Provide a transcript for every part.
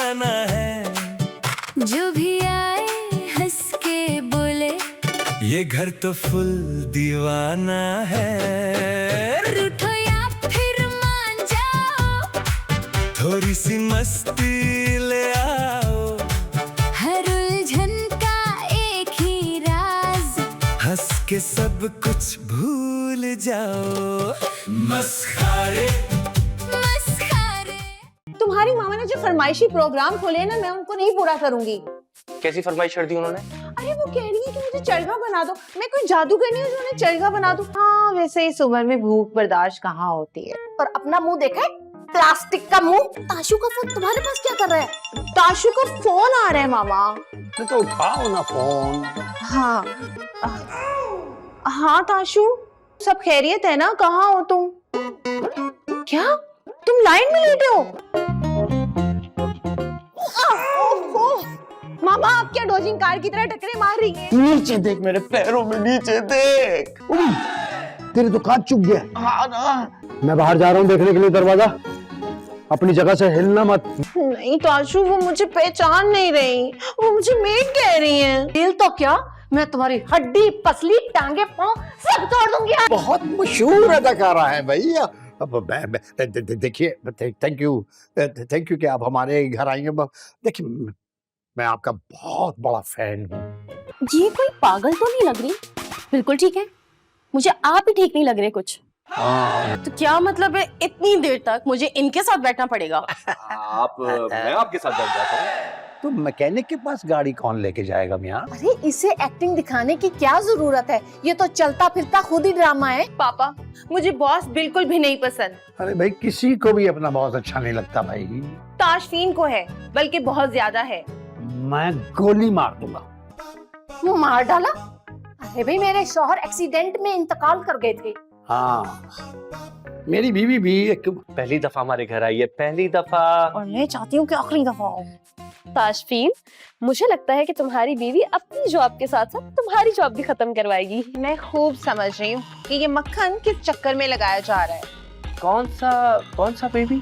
जाना है। जो भी आए हंस के बोले, ये घर तो फुल दीवाना है। रूठो या फिर मान जाओ, थोड़ी सी मस्ती ले आओ, हर उलझन का एक ही राज, हंस के सब कुछ भूल जाओ। मस्खारे मस्खरे। तुम्हारी मामा ने जो फरमाइशी प्रोग्राम खोले हैं ना, मैं उनको नहीं पूरा करूंगी। कैसी फरमाइश कर दी उन्होंने? अरे वो कह रही है कि मुझे चरखा बना दो। मैं कोई जादू करनी हूँ जो उन्हें चरखा बना दूं? हाँ, वैसे इस उम्र में भूख बर्दाश्त कहाँ होती है। और अपना मुंह देखा है? प्लास्टिक का मुंह। ताशु का फोन तुम्हारे पास क्या कर रहा है? ताशु का फोन आ रहा है मामा। तो उठाओ ना फोन। हाँ हाँ ताशु, सब खैरियत है ना? कहाँ हो तुम? क्या तुम लाइन में लेटे हो? ओहो, मामा आप क्या डोजिंग कार की तरह टकरे मार रही हैं? नीचे देख, मेरे पैरों में नीचे देख। तेरी दुकान चुक गया। हाँ ना। मैं बाहर जा रहा हूँ देखने के लिए, दरवाजा अपनी जगह से हिलना मत। नहीं ताशु, वो मुझे पहचान नहीं रही, वो मुझे मेड कह रही हैं। दिल तो क्या, मैं तुम्हारी हड्डी पसली टांगे पांव सब तोड़ दूंगी। बहुत मशहूर अदाकारा है भैया। देखिए, थैंक यू कि आप हमारे घर आएंगे। देखिए, मैं आपका बहुत बड़ा फैन हूँ। ये कोई पागल तो नहीं लग रही? बिल्कुल ठीक है, मुझे आप ही ठीक नहीं लग रहे कुछ। तो क्या मतलब है इतनी देर तक मुझे इनके साथ बैठना पड़ेगा? मैं आपके साथ बैठ जाता हूँ। तो मैकेनिक के पास गाड़ी कौन लेके जाएगा मियां? अरे इसे एक्टिंग दिखाने की क्या जरूरत है? ये तो चलता फिरता खुद ही ड्रामा है। पापा, मुझे बॉस बिल्कुल भी नहीं पसंद। अरे भाई, किसी को भी अपना बॉस अच्छा नहीं लगता भाई। ताशफीन को है, बल्कि बहुत ज्यादा है। मैं गोली मार दूंगा। वो मार डाला? अरे भाई, मेरे शौहर एक्सीडेंट में इंतकाल कर गए थे। हाँ, मेरी बीवी भी एक पहली दफा हमारे घर आई है, पहली दफा। और मैं चाहती हूँ कि आखिरी दफा हो। ताशफीन, मुझे लगता है कि तुम्हारी बीवी अपनी जॉब के साथ साथ तुम्हारी जॉब भी खत्म करवाएगी। मैं खूब समझ रही हूँ कि ये मक्खन किस चक्कर में लगाया जा रहा है। कौन सा बेबी?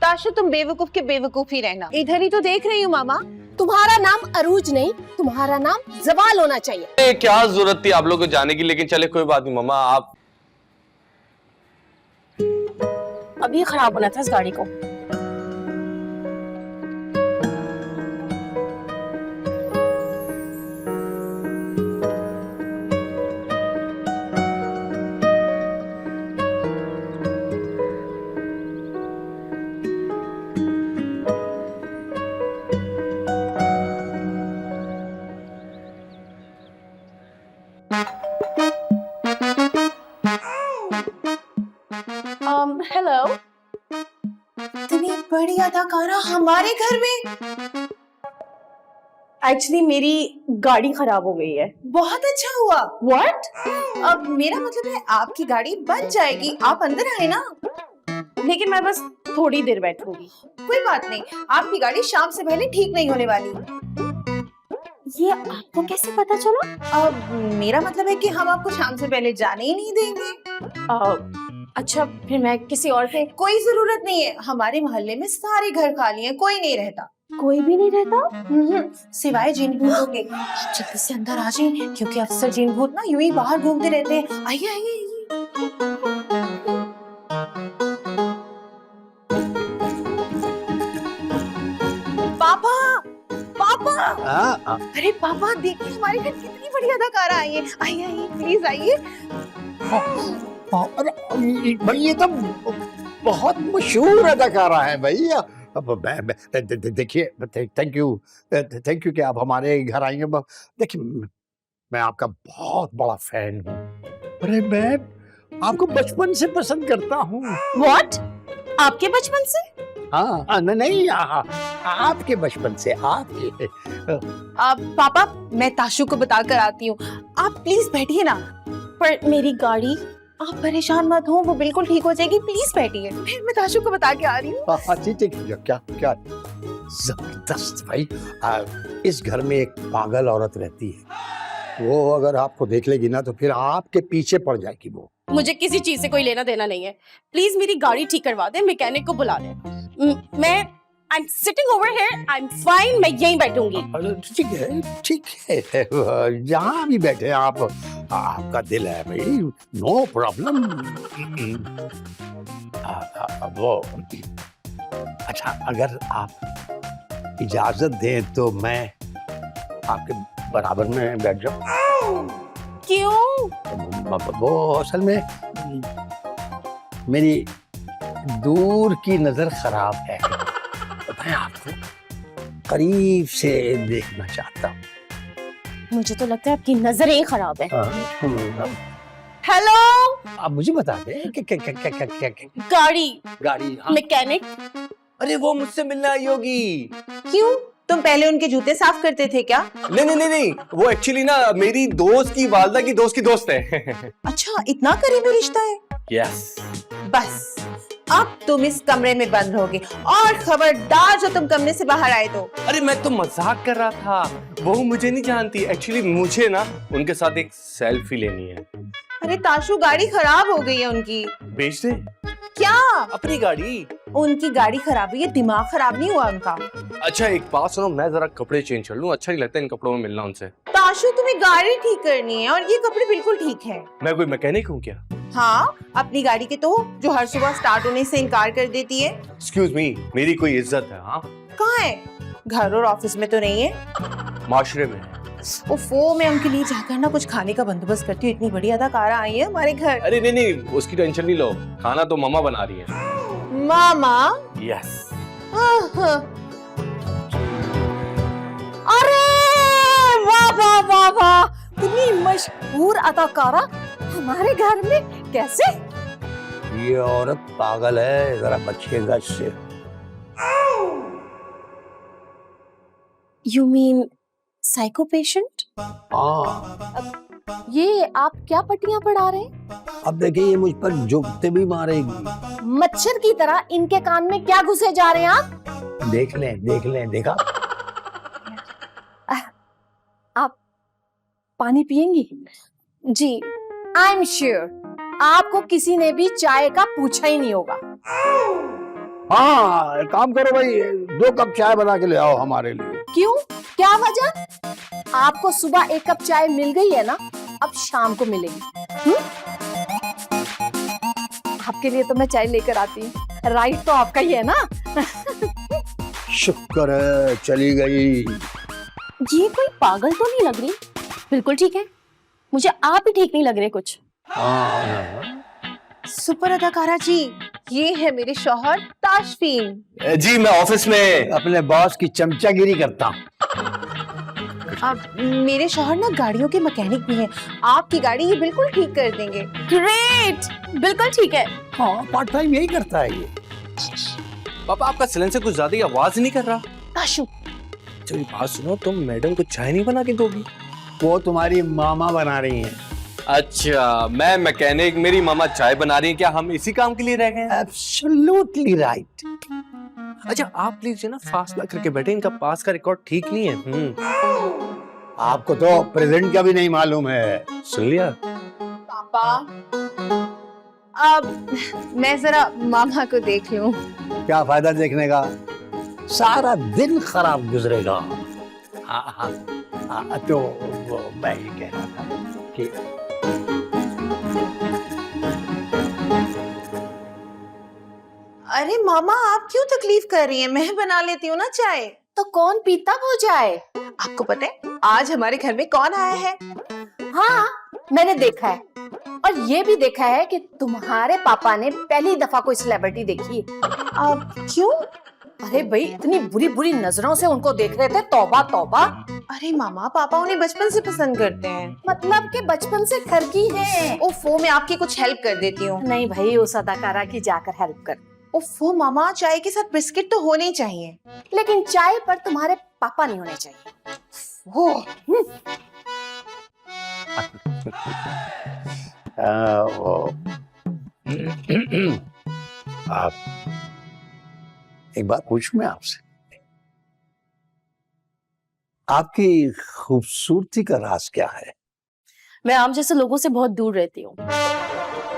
ताशु, तुम बेवकूफ के बेवकूफ ही रहना। इधर ही तो देख रही हूँ मामा। तुम्हारा नाम अरूज नहीं, तुम्हारा नाम जवाल होना चाहिए। क्या जरूरत थी आप लोगों को जाने की? लेकिन चले कोई बात नहीं मामा, आप अभी खराब होना था इस गाड़ी को। हेलो। इतनी बड़ी अदाकारा हमारे घर में। एक्चुअली मेरी गाड़ी खराब हो गई है। बहुत अच्छा हुआ। व्हाट? अब मेरा मतलब है आपकी गाड़ी बन जाएगी। आप अंदर आए ना। लेकिन मैं बस थोड़ी देर बैठूंगी। कोई बात नहीं, आपकी गाड़ी शाम से पहले ठीक नहीं होने वाली। ये आपको कैसे पता चला? अब मेरा मतलब है कि हम आपको शाम से पहले जाने ही नहीं देंगे। अच्छा, फिर मैं किसी और से। कोई जरूरत नहीं है, हमारे मोहल्ले में सारे घर खाली हैं, कोई नहीं रहता। कोई भी नहीं रहता? सिवाय जिन भूतों के। आप जल्दी से अंदर आ जाइए, क्योंकि अक्सर जिन भूत ना यूं ही बाहर घूमते रहते हैं। आइए आइए आइए। पापा, पापा। अरे पापा, देखिए हमारे घर कितनी बड़ी अदाकारा आई है। आइए आइए, प्लीज आइए। अरे भाई, ये तो बहुत मशहूर अदाकारा है भैया। देखिए, थैंक यू कि आप हमारे घर आएंगे। देखिए, मैं आपका बहुत बड़ा फैन हूँ। अरे मैं आपको बचपन से पसंद करता हूँ। व्हाट? आपके बचपन से? हाँ, नहीं, आपके बचपन से। आपके पापा, मैं ताशु को बता कर आती हूँ। आप प्लीज बैठिए ना। पर मेरी गाड़ी। आप परेशान मत हो, वो बिल्कुल ठीक हो जाएगी। प्लीज बैठिए, फिर मैं ताशु को बता के आ रही हूँ। ठीक। क्या जबरदस्त भाई। इस घर में एक पागल औरत रहती है। वो अगर आपको देख लेगी ना तो फिर आपके पीछे पड़ जाएगी वो। मुझे किसी चीज से कोई लेना देना नहीं है। प्लीज मेरी गाड़ी ठीक करवा दे, मैकेनिक को बुला दे। I'm sitting over here. I'm fine. मैं यहीं बैठूंगी. अरे ठीक है, जहाँ भी बैठे आप, आपका दिल है भाई, नो प्रॉब्लम। वो अच्छा, अगर आप इजाजत दें तो मैं आपके बराबर में बैठ जाऊं। क्यों? वो असल में मेरी दूर की नजर खराब है, मैं आपको करीब से देखना चाहता हूँ। मुझे तो लगता है आपकी नजरें ही खराब है. हाँ, हेलो. आप मुझे बता दें कि गाड़ी. गाड़ी, हाँ। मैकेनिक. अरे वो मुझसे मिलने आई होगी। क्यों? तुम पहले उनके जूते साफ करते थे क्या? नहीं, वो एक्चुअली ना मेरी दोस्त की वालदा की दोस्त है। अच्छा, इतना करीबी रिश्ता है? यस। बस अब तुम इस कमरे में बंद रहोगे, और खबरदार जो तुम कमरे से बाहर आए तो। अरे मैं तो मजाक कर रहा था, वो मुझे नहीं जानती। एक्चुअली मुझे ना उनके साथ एक सेल्फी लेनी है। अरे ताशु, गाड़ी खराब हो गई है उनकी। बेच दे। क्या? अपनी गाड़ी। उनकी गाड़ी खराब हुई है, दिमाग खराब नहीं हुआ उनका। अच्छा एक बात सुनो, मैं जरा कपड़े चेंज कर लूं, अच्छा नहीं लगता इन कपड़ों में मिलना उनसे। ताशु, तुम्हें गाड़ी ठीक करनी है और ये कपड़े बिल्कुल ठीक है। मैं कोई मैकेनिक हूँ क्या? हाँ, अपनी गाड़ी के तो जो हर सुबह स्टार्ट होने से इनकार कर देती है। एक्सक्यूज मी, मेरी कोई इज्जत है? हाँ। कहाँ है? घर और ऑफिस में तो नहीं है? माशरे में है। ओफो, मैं उनके लिए जाकर ना कुछ खाने का बंदोबस्त करती हूँ। इतनी बड़ी अदाकारा आई है हमारे घर। अरे नहीं, उसकी टेंशन नहीं लो, खाना तो मामा बना रही है। मामा? यस। अरे वाह वाह वाह वाह, इतनी मशहूर अदाकारा हमारे घर में कैसे? ये औरत पागल है, जरा बचिएगा इससे। You mean psycho patient? हाँ, ये आप क्या पट्टियां पढ़ा रहे हैं? अब देखिए ये मुझ पर जुगते भी मारेगी। मच्छर की तरह इनके कान में क्या घुसे जा रहे हैं आप? देख लें, देखा? आप पानी पियेंगी? जी, आई एम श्योर आपको किसी ने भी चाय का पूछा ही नहीं होगा। हाँ, एक काम करो भाई, 2 कप चाय बना के ले आओ हमारे लिए। क्यों? क्या वजह? आपको सुबह 1 कप चाय मिल गई है ना, अब शाम को मिलेगी। आपके लिए तो मैं चाय लेकर आती हूँ, राइट तो आपका ही है ना। शुक्र है चली गई। ये कोई पागल तो नहीं लग रही? बिल्कुल ठीक है, मुझे आप ही ठीक नहीं लग रहे कुछ। सुपर अदाकारा जी, ये है मेरे शौहर ताशफीन। जी मैं ऑफिस में अपने बॉस की चमचागिरी करता हूँ। अब मेरे शौहर ना गाड़ियों के मैकेनिक भी हैं, आपकी गाड़ी ये बिल्कुल ठीक कर देंगे। ग्रेट, बिल्कुल ठीक है। हाँ, पार्ट टाइम यही करता है ये। पापा आपका सिलेंसर कुछ ज्यादा ही आवाज नहीं कर रहा। ताशु, चलिए बात सुनो, तुम मैडम को चाय नहीं बना के दोगी? वो तुम्हारी मामा बना रही हैं। अच्छा, मैं मैकेनिक, मेरी मामा चाय बना रही है, क्या हम इसी काम के लिए रह गए हैं? Absolutely right. अच्छा आप प्लीज ना फास्ट ना करके बैठे, इनका पास का रिकॉर्ड ठीक नहीं है। आपको तो प्रेजेंट का भी नहीं मालूम है। सुन लिया? पापा, अब मैं जरा मामा को देख लूं। क्या फायदा देखने का, सारा दिन खराब गुजरेगा। हाँ, तो वो मैं ये कह रहा था कि अरे मामा, आप क्यों तकलीफ कर रही हैं? मैं बना लेती हूँ ना चाय। तो कौन पीता वो चाय? आपको पता है आज हमारे घर में कौन आया है? हाँ, मैंने देखा है, और ये भी देखा है कि तुम्हारे पापा ने पहली दफा कोई सेलिब्रिटी देखी है। अब क्यों? अरे भाई, इतनी बुरी बुरी नजरों से उनको देख रहे थे, तौबा तौबा। अरे मामा, पापा उन्हें बचपन से पसंद करते हैं। मतलब कि बचपन से घर की है। ओफो, मैं आपकी कुछ हेल्प कर देती हूँ। नहीं भाई, उस अदाकारा की जाकर हेल्प कर। ओफो मामा, चाय के साथ बिस्किट तो होने ही चाहिए। लेकिन चाय पर तुम्हारे पापा नहीं होने चाहिए। वो आप एक बात पूछूं मैं आपसे, आपकी खूबसूरती का राज क्या है? मैं आम जैसे लोगों से बहुत दूर रहती हूँ।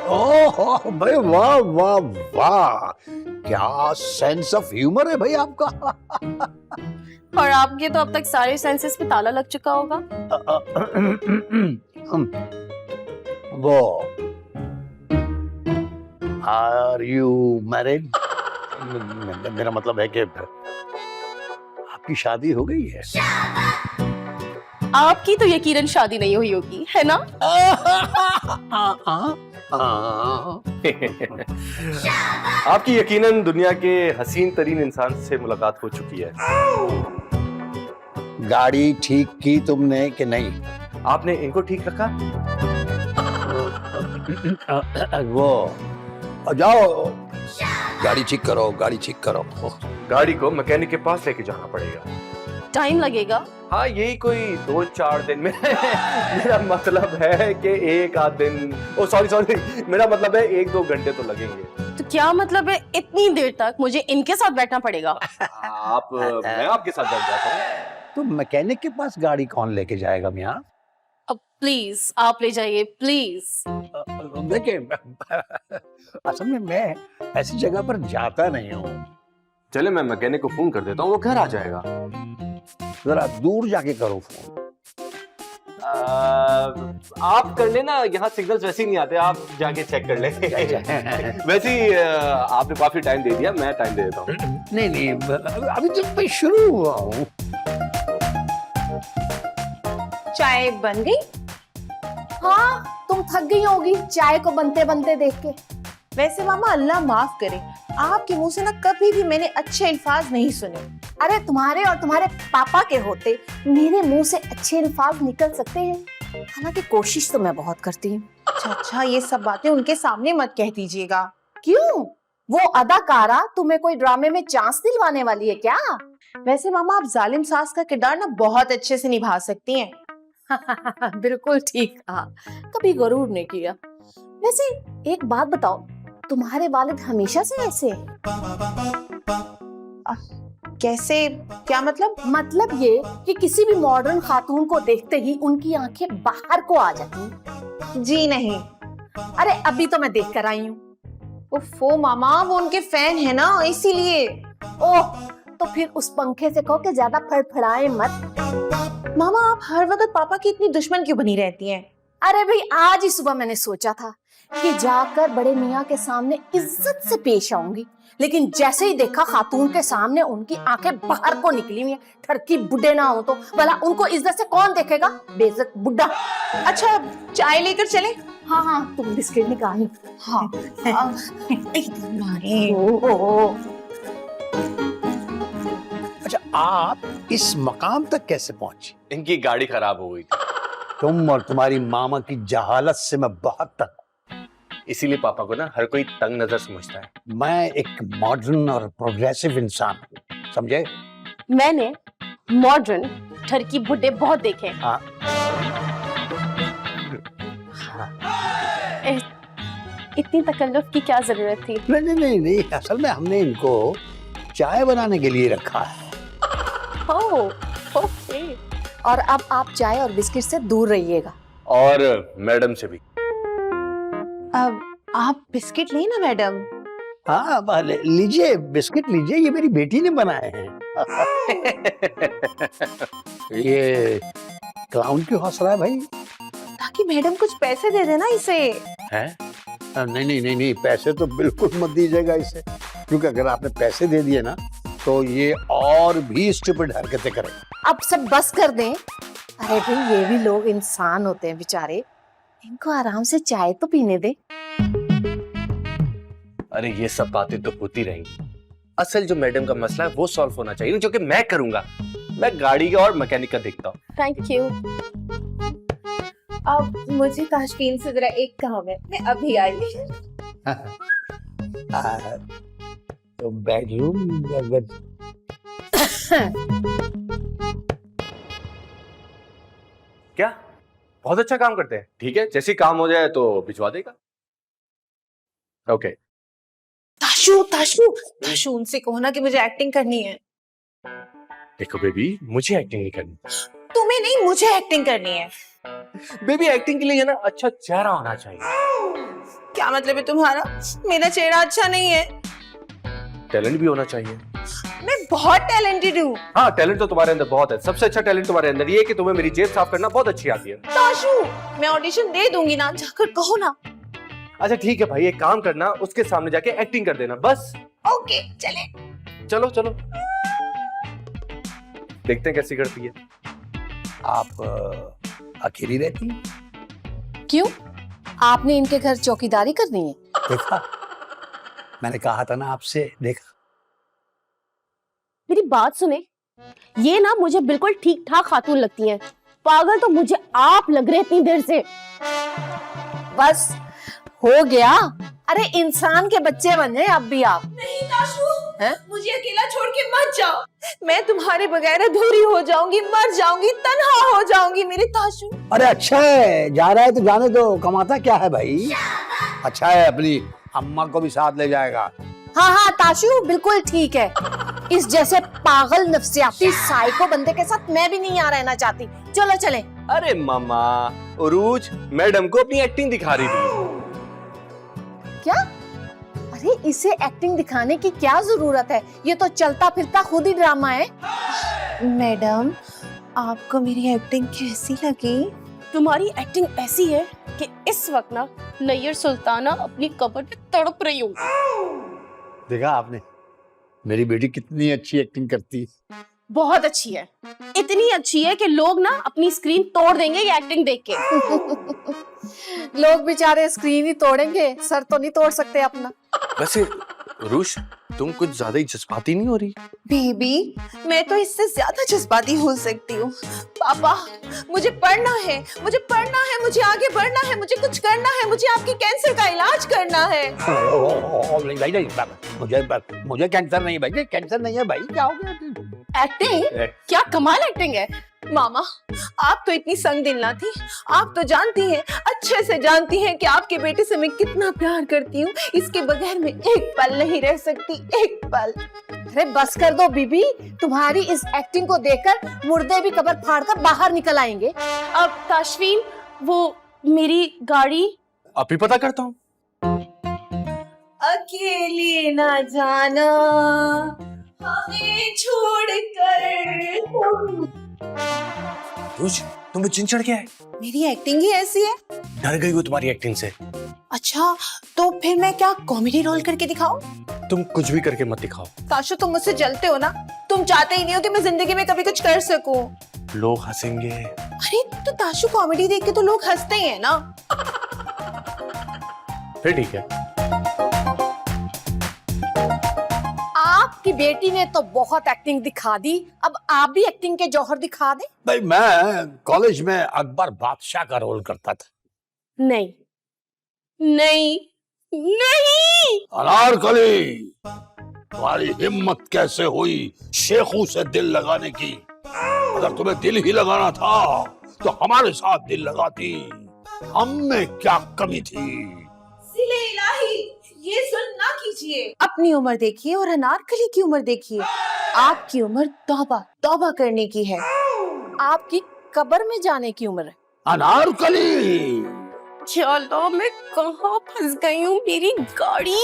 ओह भाई, वाह वाह वाह, क्या सेंस ऑफ ह्यूमर है भाई आपका। और आपके तो अब तक सारे सेंसेस पे ताला लग चुका होगा। वो आर यू मैरिड? मेरा मतलब है कि आपकी शादी हो गई है? आपकी तो यकीनन शादी नहीं हुई होगी, है ना? आपकी यकीनन दुनिया के हसीन तरीन इंसान से मुलाकात हो चुकी है। गाड़ी ठीक की तुमने कि नहीं? आपने इनको ठीक रखा? वो जाओ गाड़ी ठीक करो, गाड़ी ठीक करो। गाड़ी को मैकेनिक के पास लेके जाना पड़ेगा। टाइम लगेगा? हाँ, यही कोई 2-4 दिन में। मेरा मतलब है कि 1-8 दिन, ओ सॉरी, मेरा मतलब है 1-2 घंटे तो लगेंगे। तो क्या मतलब है इतनी देर तक मुझे इनके साथ बैठना पड़ेगा? मैं आपके साथ बैठ जाता हूँ। तो मैकेनिक के पास गाड़ी कौन लेके जाएगा मियाँ? अब प्लीज आप ले जाइए, प्लीज। देखिए, असल में मैं ऐसी जगह पर जाता नहीं हूँ। चले, मैं मैकेनिक को फोन कर देता हूँ, वो घर आ जाएगा। जरा दूर जाके करो फोन। आप कर लेना, यहाँ सिग्नल्स वैसे ही नहीं आते, आप जाके चेक कर लें। वैसे ही आपने काफी टाइम दे दिया, मैं टाइम दे देता हूँ। नहीं, अभी तो मैं शुरू हुआ हूँ। चाय बन गई? हाँ, तुम थक गई होगी चाय को बनते बनते देख के। वैसे मामा अल्लाह माफ करे, आपके मुंह से ना कभी भी मैंने अच्छे अल्फाज नहीं सुने। अरे तुम्हारे और तुम्हारे पापा के होते मेरे मुंह से अच्छे अल्फाज निकल सकते हैं, हालांकि कोशिश तो मैं बहुत करती हूँ। अच्छा, ये सब बातें उनके सामने मत कह दीजिएगा। क्यों? वो अदाकारा तुम्हें कोई ड्रामे में चांस दिलवाने वाली है क्या? वैसे मामा आप जालिम सास का किरदार ना बहुत अच्छे से निभा सकती हैं। बिल्कुल ठीक कहा, कभी गरूर नहीं किया। वैसे एक बात बताओ, तुम्हारे वालिद हमेशा से ऐसे हैं? कैसे? क्या मतलब? मतलब ये कि किसी भी मॉडर्न खातून को देखते ही उनकी आंखें बाहर को आ जाती हैं। जी नहीं। अरे अभी तो मैं देख कर आई हूँ। उफ़ो मामा, वो उनके फैन है ना, इसीलिए। ओह, तो फिर उस पंखे से कहो कि ज्यादा फड़फड़ाए मत। मामा आप हर वक्त पापा की इतनी दुश्मन क्यों बनी रहती हैं? अरे भाई, आज ही सुबह मैंने सोचा था कि जाकर बड़े मियाँ के सामने इज्जत से पेश आऊंगी, लेकिन जैसे ही देखा खातून के सामने उनकी आंखें बाहर को निकली हुई हैं। ठरकी बुढ़े ना हो तो भला उनको इज्जत से कौन देखेगा? बेइज्जत बुढ़ा। अच्छा, चाय लेकर चलें? हाँ, तुम बिस्किट निकाली। हाँ। अच्छा, आप इस मकाम तक कैसे पहुंची? इनकी गाड़ी खराब हो गई थी। तुम और तुम्हारी मामा की जहालत से मैं बहुत तंग, इसीलिए पापा को ना हर कोई तंग नजर समझता है। मैं एक मॉडर्न और प्रोग्रेसिव इंसान हूँ, समझे? मैंने मॉडर्न ठरकी बुड्ढे बहुत देखे हैं। हाँ। इतनी तकल्लुफ की क्या जरूरत थी? नहीं, असल में हमने इनको चाय बनाने के लिए रखा है। ओके। और अब आप चाय और बिस्किट से दूर रहिएगा। और मैडम से भी। अब आप बिस्किट लें ना मैडम। हाँ, लीजिए बिस्किट लीजिए, ये मेरी बेटी ने बनाए हैं। ये क्लाउन क्यों हंस रहा है भाई? ताकि मैडम कुछ पैसे दे देना इसे। हैं? नहीं, पैसे तो बिल्कुल मत दीजिएगा इसे, क्योंकि अगर आपने पैसे दे दिए ना तो ये और भी स्टूपिड हरकतें करें। अब सब बस कर दें। अरे भाई, ये भी लोग इंसान होते हैं बेचारे, इनको आराम से चाय तो पीने दे। अरे ये सब बातें तो होती रहेंगी, असल जो मैडम का मसला है वो सॉल्व होना चाहिए, जो कि मैं करूंगा। मैं गाड़ी का और मैकेनिक का देखता हूँ। Thank you. अब मुझे ताशकीन से जरा एक काम है, मैं अभी आई। तो बेडरूम क्या? बहुत अच्छा काम करते हैं। ठीक है, जैसे काम हो जाए तो भिजवा देगा। ओके। ताशू उनसे कहो ना कि मुझे एक्टिंग करनी है। देखो बेबी, मुझे एक्टिंग नहीं करनी। तुम्हें नहीं, मुझे एक्टिंग करनी है। बेबी, एक्टिंग के लिए ना अच्छा चेहरा होना चाहिए। क्या मतलब है तुम्हारा? मेरा चेहरा अच्छा नहीं है? टैलेंट भी होना चाहिए। मैं बहुत टैलेंटेड हूँ। हाँ, टैलेंट तो तुम्हारे अंदर बहुत है। सबसे अच्छा टैलेंट तुम्हारे अंदर ये है कि तुम्हें मेरी जेब साफ करना बहुत अच्छी आती है। ताशु, मैं ऑडिशन दे दूंगी ना, जाकर कहो ना। अच्छा ठीक है भाई, एक काम करना, उसके सामने जाके एक्टिंग कर देना बस। ओके, चले। चलो चलो, देखते हैं कैसी करती है। आप अकेली रहती हैं? क्यों? आपने इनके घर चौकीदारी करनी है? देखा, मैंने कहा था ना आपसे, देखा। मेरी बात सुने, ये ना मुझे बिल्कुल ठीक ठाक खातून लगती हैं। पागल तो मुझे आप लग रहे इतनी देर से। बस हो गया। अरे इंसान के बच्चे बन जाए अब भी आप। नहीं ताशु, हैं? मुझे अकेला छोड़ के मत जाओ। मैं तुम्हारे बगैर अधूरी हो जाऊंगी, मर जाऊंगी, तन्हा हो जाऊंगी मेरे ताशु। अरे अच्छा है, जा रहा है तो जाने दो, कमाता क्या है भाई। अच्छा है, अपनी अम्मा को भी साथ ले जाएगा। हाँ हाँ ताशु, बिल्कुल ठीक है। इस जैसे पागल नफ्सियाती साइको बंदे के साथ मैं भी नहीं यहाँ रहना चाहती। चलो चले। अरे मामा, उरूज मैडम को अपनी एक्टिंग दिखा रही थी। क्या? अरे इसे एक्टिंग दिखाने की क्या जरूरत है? ये तो चलता फिरता खुद ही ड्रामा है। मैडम, आपको मेरी एक्टिंग कैसी लगी? तुम्हारी एक्टिंग ऐसी है कि इस वक्त ना नैयर सुल्ताना अपनी कब्र पे तड़प रही हूँ। देखा आपने, मेरी बेटी कितनी अच्छी एक्टिंग करती है। बहुत अच्छी है, इतनी अच्छी है कि लोग ना अपनी स्क्रीन तोड़ देंगे ये एक्टिंग देख के। लोग बेचारे स्क्रीन ही तोड़ेंगे, सर तो नहीं तोड़ सकते अपना। वैसे उरूज, तुम कुछ ज्यादा ही जज्बाती नहीं हो रही? बेबी, मैं तो इससे ज्यादा जज्बाती हो सकती हूँ। पापा, मुझे पढ़ना है, मुझे पढ़ना है, मुझे आगे बढ़ना है, मुझे कुछ करना है, मुझे आपके कैंसर का इलाज करना है। नहीं भाई, नहीं, मुझे कैंसर नहीं भाई, कैंसर नहीं है भाई, क्या हो गया? एक्टिंग? क्या कमाल एक्टिंग है। मामा, आप तो इतनी संग दिल ना थी। आप तो जानती हैं, अच्छे से जानती हैं कि आपके बेटे से मैं कितना प्यार करती हूँ। इसके बगैर मैं एक पल नहीं रह सकती, एक पल। अरे बस कर दो बीबी, तुम्हारी इस एक्टिंग को देखकर मुर्दे भी कब्र फाड़कर बाहर निकल आएंगे। अब ताशफीन, वो मेरी गाड़ी अभी पता करता हूँ। अकेले ना जाना हमें छोड़कर। उरूज, तुम्हें चिन चढ़ गया है? मेरी एक्टिंग ही ऐसी है। डर गई हो तुम्हारी एक्टिंग से। अच्छा, तो फिर मैं क्या कॉमेडी रोल करके दिखाऊं? तुम कुछ भी करके मत दिखाओ। ताशु, तुम मुझसे जलते हो ना। तुम चाहते ही नहीं हो कि मैं जिंदगी में कभी कुछ कर सकूं। लोग हंसेंगे। अरे तो ताशु, कॉमेडी देख के तो लोग हंसते ही हैं ना। फिर ठीक है। आपकी बेटी ने तो बहुत एक्टिंग दिखा दी, अब आप भी एक्टिंग के जौहर दिखा दे। भाई मैं कॉलेज में अकबर बादशाह का रोल करता था। नहीं नहीं नहीं। अनारकली, तुम्हारी हिम्मत कैसे हुई शेखू से दिल लगाने की? अगर तुम्हें दिल ही लगाना था तो हमारे साथ दिल लगाती। हम में क्या कमी थी? सिले इलाही, ये सुन ना कीजिए। अपनी उम्र देखिए और अनारकली की उम्र देखिए। आपकी उम्र तौबा तौबा करने की है। आपकी कब्र में जाने की उम्र है। अनारकली, चलो, मैं कहाँ फंस गई हूँ, मेरी गाड़ी।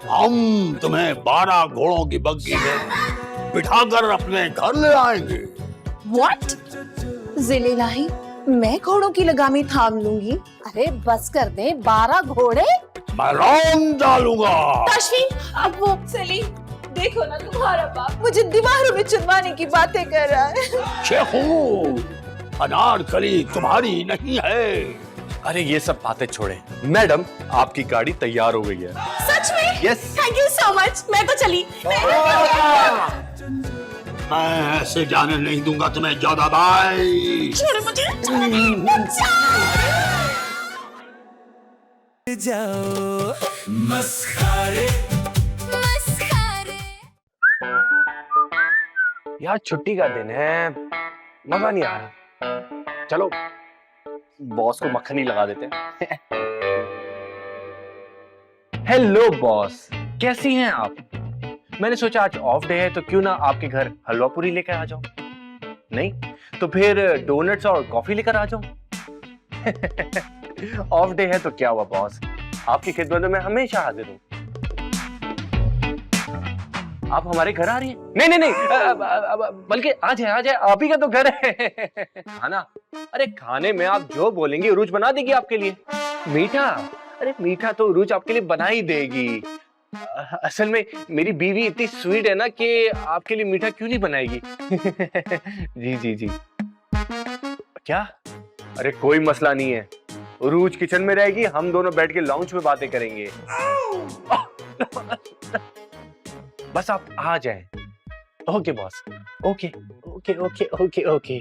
हम तुम्हें 12 घोड़ों की बग्गी में बिठाकर अपने घर ले आएंगे। व्हाट? जिले इलाही, मैं घोड़ों की लगामी थाम लूंगी। अरे बस कर दे, 12 घोड़े। मैं रौंद डालूंगा। ताशफीन, अब वो सलीम, देखो ना, तुम्हारा बाप मुझे दीवारों में चुनवाने की बातें कर रहा है। शेखू, अनारकली तुम्हारी नहीं है। अरे ये सब बातें छोड़े। मैडम, आपकी गाड़ी तैयार हो गई है। सच में? Yes. Thank you so much. मैं तो चली। मैं ऐसे जाने नहीं दूंगा तुम्हें, ज्यादा भाई। छोड़ो मुझे। जाओ मस्खारे। यार छुट्टी का दिन है, मजा नहीं आ रहा। चलो बॉस को मक्खन ही लगा देते हैं। हेलो बॉस, कैसी हैं आप? मैंने सोचा आज ऑफ डे है तो क्यों ना आपके घर हलवा पूरी लेकर आ जाऊं। नहीं तो फिर डोनट्स और कॉफी लेकर आ जाऊं। ऑफ डे है तो क्या हुआ बॉस, आपकी खिदमत में मैं हमेशा हाजिर हूँ। आप हमारे घर आ रही हैं? नहीं नहीं नहीं, बल्कि आ जाए, आप ही का तो घर है। खाना, अरे खाने में आप जो बोलेंगे उरूज बना देगी आपके लिए। मीठा, अरे मीठा तो उरूज आपके लिए बना ही देगी। असल में मेरी बीवी इतनी स्वीट है ना कि आपके लिए मीठा क्यों नहीं बनाएगी। जी जी जी। क्या? अरे कोई मसला नहीं है, उरूज किचन में रहेगी, हम दोनों बैठ के लाउंज में बातें करेंगे। बस आप आ जाएं। Okay boss, okay okay okay okay okay.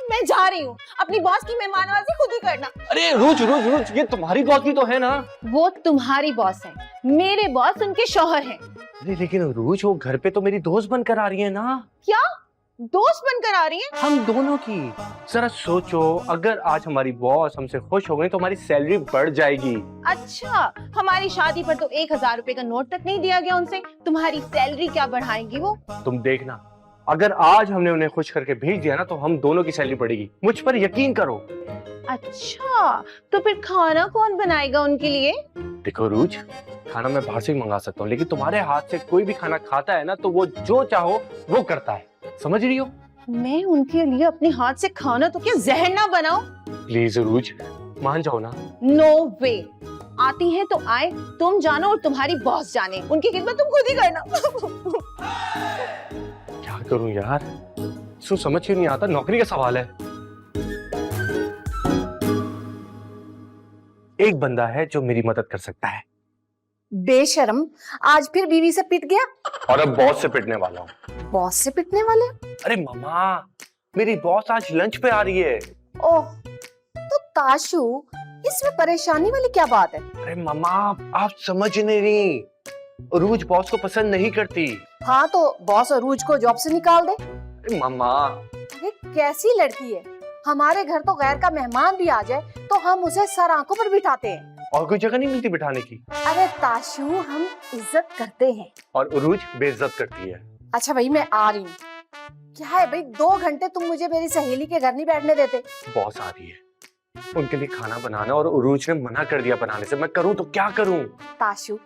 मैं जा रही हूँ, अपनी बॉस की मेहमानवाजी खुद ही करना। अरे रोज रोज रोज, ये तुम्हारी बॉस भी तो है ना। वो तुम्हारी बॉस है, मेरे बॉस उनके शौहर हैं। अरे लेकिन रोज वो घर पे तो मेरी दोस्त बनकर आ रही है ना। क्या दोस्त बनकर आ रही हैं? हम दोनों की। जरा सोचो, अगर आज हमारी बॉस हमसे खुश हो गई तो हमारी सैलरी बढ़ जाएगी। अच्छा, हमारी शादी पर तो 1000 रुपए का नोट तक नहीं दिया गया उनसे, तुम्हारी सैलरी क्या बढ़ाएंगी वो? तुम देखना, अगर आज हमने उन्हें खुश करके भेज दिया ना तो हम दोनों की सैलरी बढ़ेगी, मुझ पर यकीन करो। अच्छा, तो फिर खाना कौन बनाएगा उनके लिए? देखो रूज, खाना मैं बाहर से ही मंगा सकता हूँ, लेकिन तुम्हारे हाथ से कोई भी खाना खाता है ना तो वो जो चाहो वो करता है, समझ रही हो? मैं उनके लिए अपने हाथ से खाना तो क्या जहर ना बनाऊं? प्लीज रूज, मान जाओ ना। नो वे, आती हैं तो आए, तुम जानो और तुम्हारी बॉस जाने, उनकी खिदमत तुम खुद ही करना। क्या करूं यार, इसको समझ ही नहीं आता, नौकरी का सवाल है। एक बंदा है जो मेरी मदद कर सकता है। बेशर्म, आज फिर बीवी से पिट गया। और अब बॉस से पिटने वाला हूँ। बॉस से पिटने वाले? अरे मामा, मेरी बॉस आज लंच पे आ रही है। ओह, तो ताशु, इसमें परेशानी वाली क्या बात है? अरे मामा, आप समझ नहीं रही, रूज बॉस को पसंद नहीं करती। हाँ तो बॉस अरूज को जॉब से निकाल दे। अरे मामा, अरे कैसी लड़की है, हमारे घर तो गैर का मेहमान भी आ जाए तो हम उसे सर आंखों पर बिठाते हैं। और कोई जगह नहीं मिलती बिठाने की। अरे ताशु, हम इज्जत करते हैं और उरूज बेइज्जत करती है। अच्छा भाई, मैं आ रही हूँ। क्या है भाई, 2 घंटे तुम मुझे मेरी सहेली के घर नहीं बैठने देते। बॉस आ रही है, उनके लिए खाना बनाना, और उरूज ने मना कर दिया बनाने से। मैं करूँ तो क्या करूँ? ताशु,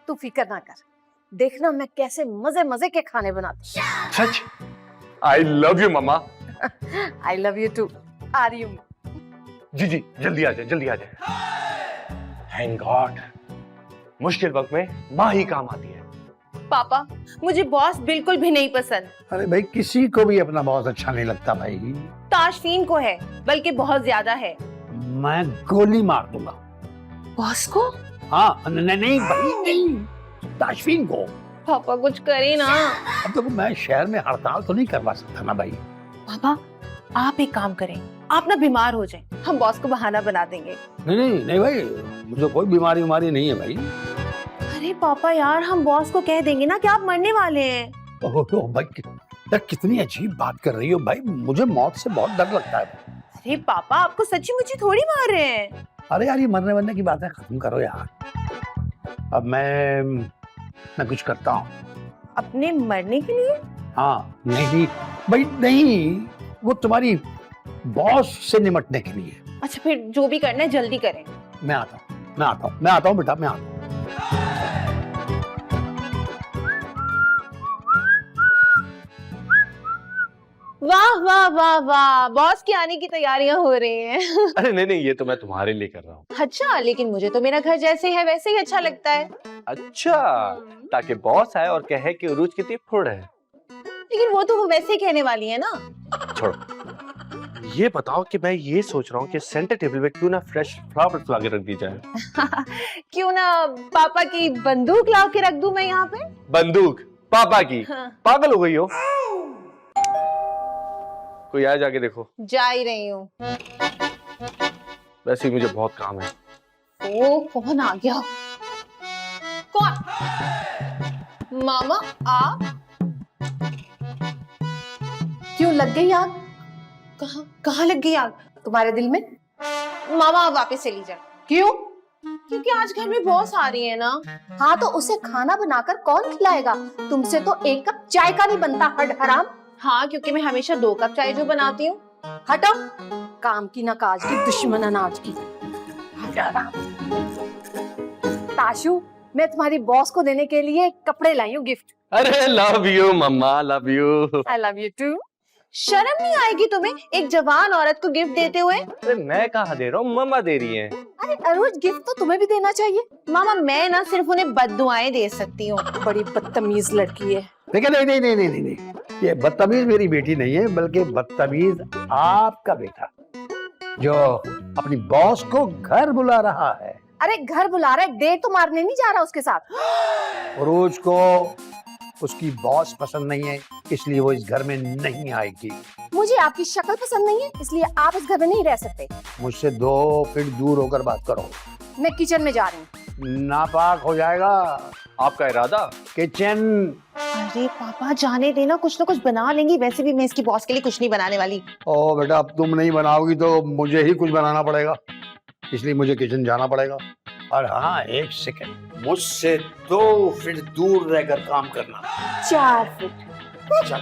तू फिक्र ना कर, देखना मैं कैसे मजे मजे के खाने बनाती हूँ। सच? I love you mama. I love you too. आ रही हूँ। जी जी, जल्दी आ जाए, जल्दी आ जाए। थैंक गॉड, मुश्किल वक्त में माँ ही काम आती है। पापा, मुझे बॉस बिल्कुल भी नहीं पसंद। अरे भाई, किसी को भी अपना बॉस अच्छा नहीं लगता भाई। ताशफीन को है, बल्कि बहुत ज्यादा है। मैं गोली मार दूंगा। बॉस को? हाँ, नहीं नहीं भाई, नहीं, ताशफीन को। पापा कुछ करे ना। अब तो मैं शहर में हड़ताल तो नहीं करवा सकता ना भाई। पापा, आप एक काम करें, आप ना बीमार हो जाएं, हम बॉस को बहाना बना देंगे। नहीं नहीं नहीं भाई, मुझे कोई बीमारी नहीं है भाई। अरे पापा यार, हम बॉस को कह देंगे ना कि आप मरने वाले हैं। ओह भाई, यार कितनी अजीब बात कर रही हो भाई, मुझे मौत से बहुत डर लगता है। अरे पापा, आपको सच्ची मुच्ची थोड़ी मार रहे हैं। अरे यार, ये मरने की बातें खत्म करो यार। अब मैं कुछ करता हूँ। अपने मरने के लिए? हाँ, नहीं भाई नहीं, वो तुम्हारी बॉस से निपटने के लिए। अच्छा, फिर जो भी करना है जल्दी करें। मैं आता हूँ बेटा, मैं आता हूँ। वाह वाह वाह वाह, बॉस के आने की तैयारियां हो रही हैं। अरे नहीं नहीं, ये तो मैं तुम्हारे लिए कर रहा हूँ। अच्छा, लेकिन मुझे तो मेरा घर जैसे है वैसे ही अच्छा लगता है। अच्छा, ताकि बॉस आए और कहे कि उरूज कितनी फुड़ है। लेकिन वो तो वो वैसे ही कहने वाली है ना। छोड़ो, ये बताओ कि मैं ये सोच रहा हूँ कि सेंटर टेबल पे क्यों ना फ्रेश फ्लावर्स ला के रख दी जाए। क्यों ना पापा की बंदूक ला के रख दूं मैं यहाँ पे? बंदूक पापा की? हाँ। पागल हो गई हो? कोई आया, जाके देखो। जा ही रही हूँ। वैसे ही मुझे बहुत काम है। ओ, कौन आ गया? कौन? मामा आप? क्यों लग गई आग? कहाँ लग गई आग? तुम्हारे दिल में? मामा आप वापस चली जाए। क्यों? क्योंकि आज घर में बॉस आ रही है ना। हाँ तो उसे खाना बनाकर कौन खिलाएगा? तुमसे तो 1 कप चाय का नहीं बनता, हड हराम। हाँ, क्योंकि मैं हमेशा 2 कप चाय जो बनाती हूँ। हटो, काम की ना काज की, दुश्मन अनाज की। ताशु, मैं तुम्हारी बॉस को देने के लिए कपड़े लाई हूँ गिफ्ट। अरे love you mamma, love you. I love you too. शर्म नहीं आएगी तुम्हें एक जवान औरत को गिफ्ट देते हुए? अरे मैं कहाँ दे रहा हूँ, मम्मा दे रही हैं। अरे अरुज, गिफ्ट तो तुम्हें भी देना चाहिए। मामा मैं ना सिर्फ उन्हें बद्दुआएं दे सकती हूँ। बड़ी बदतमीज लड़की है। देखिए नहीं नहीं नहीं नहीं नहीं, ये बदतमीज मेरी बेटी नहीं है, बल्कि बदतमीज आपका बेटा जो अपनी बॉस को घर बुला रहा है। अरे घर बुला रहा है, डेट तो मारने नहीं जा रहा उसके साथ। रोज को उसकी बॉस पसंद नहीं है, इसलिए वो इस घर में नहीं आएगी। मुझे आपकी शक्ल पसंद नहीं है, इसलिए आप इस घर में नहीं रह सकते। मुझसे 2 फीट दूर होकर बात करो। मैं किचन में जा रही हूँ। नापाक हो जाएगा। आपका इरादा? किचन। अरे पापा जाने देना, कुछ ना कुछ बना लेंगी। वैसे भी मैं इसकी बॉस के लिए कुछ नहीं बनाने वाली। ओ बेटा, अब तुम नहीं बनाओगी तो मुझे ही कुछ बनाना पड़ेगा, इसलिए मुझे किचन जाना पड़ेगा। और हाँ, 1 सेकंड, मुझसे 2 फीट दूर रहकर काम करना। 4 फीट। चल।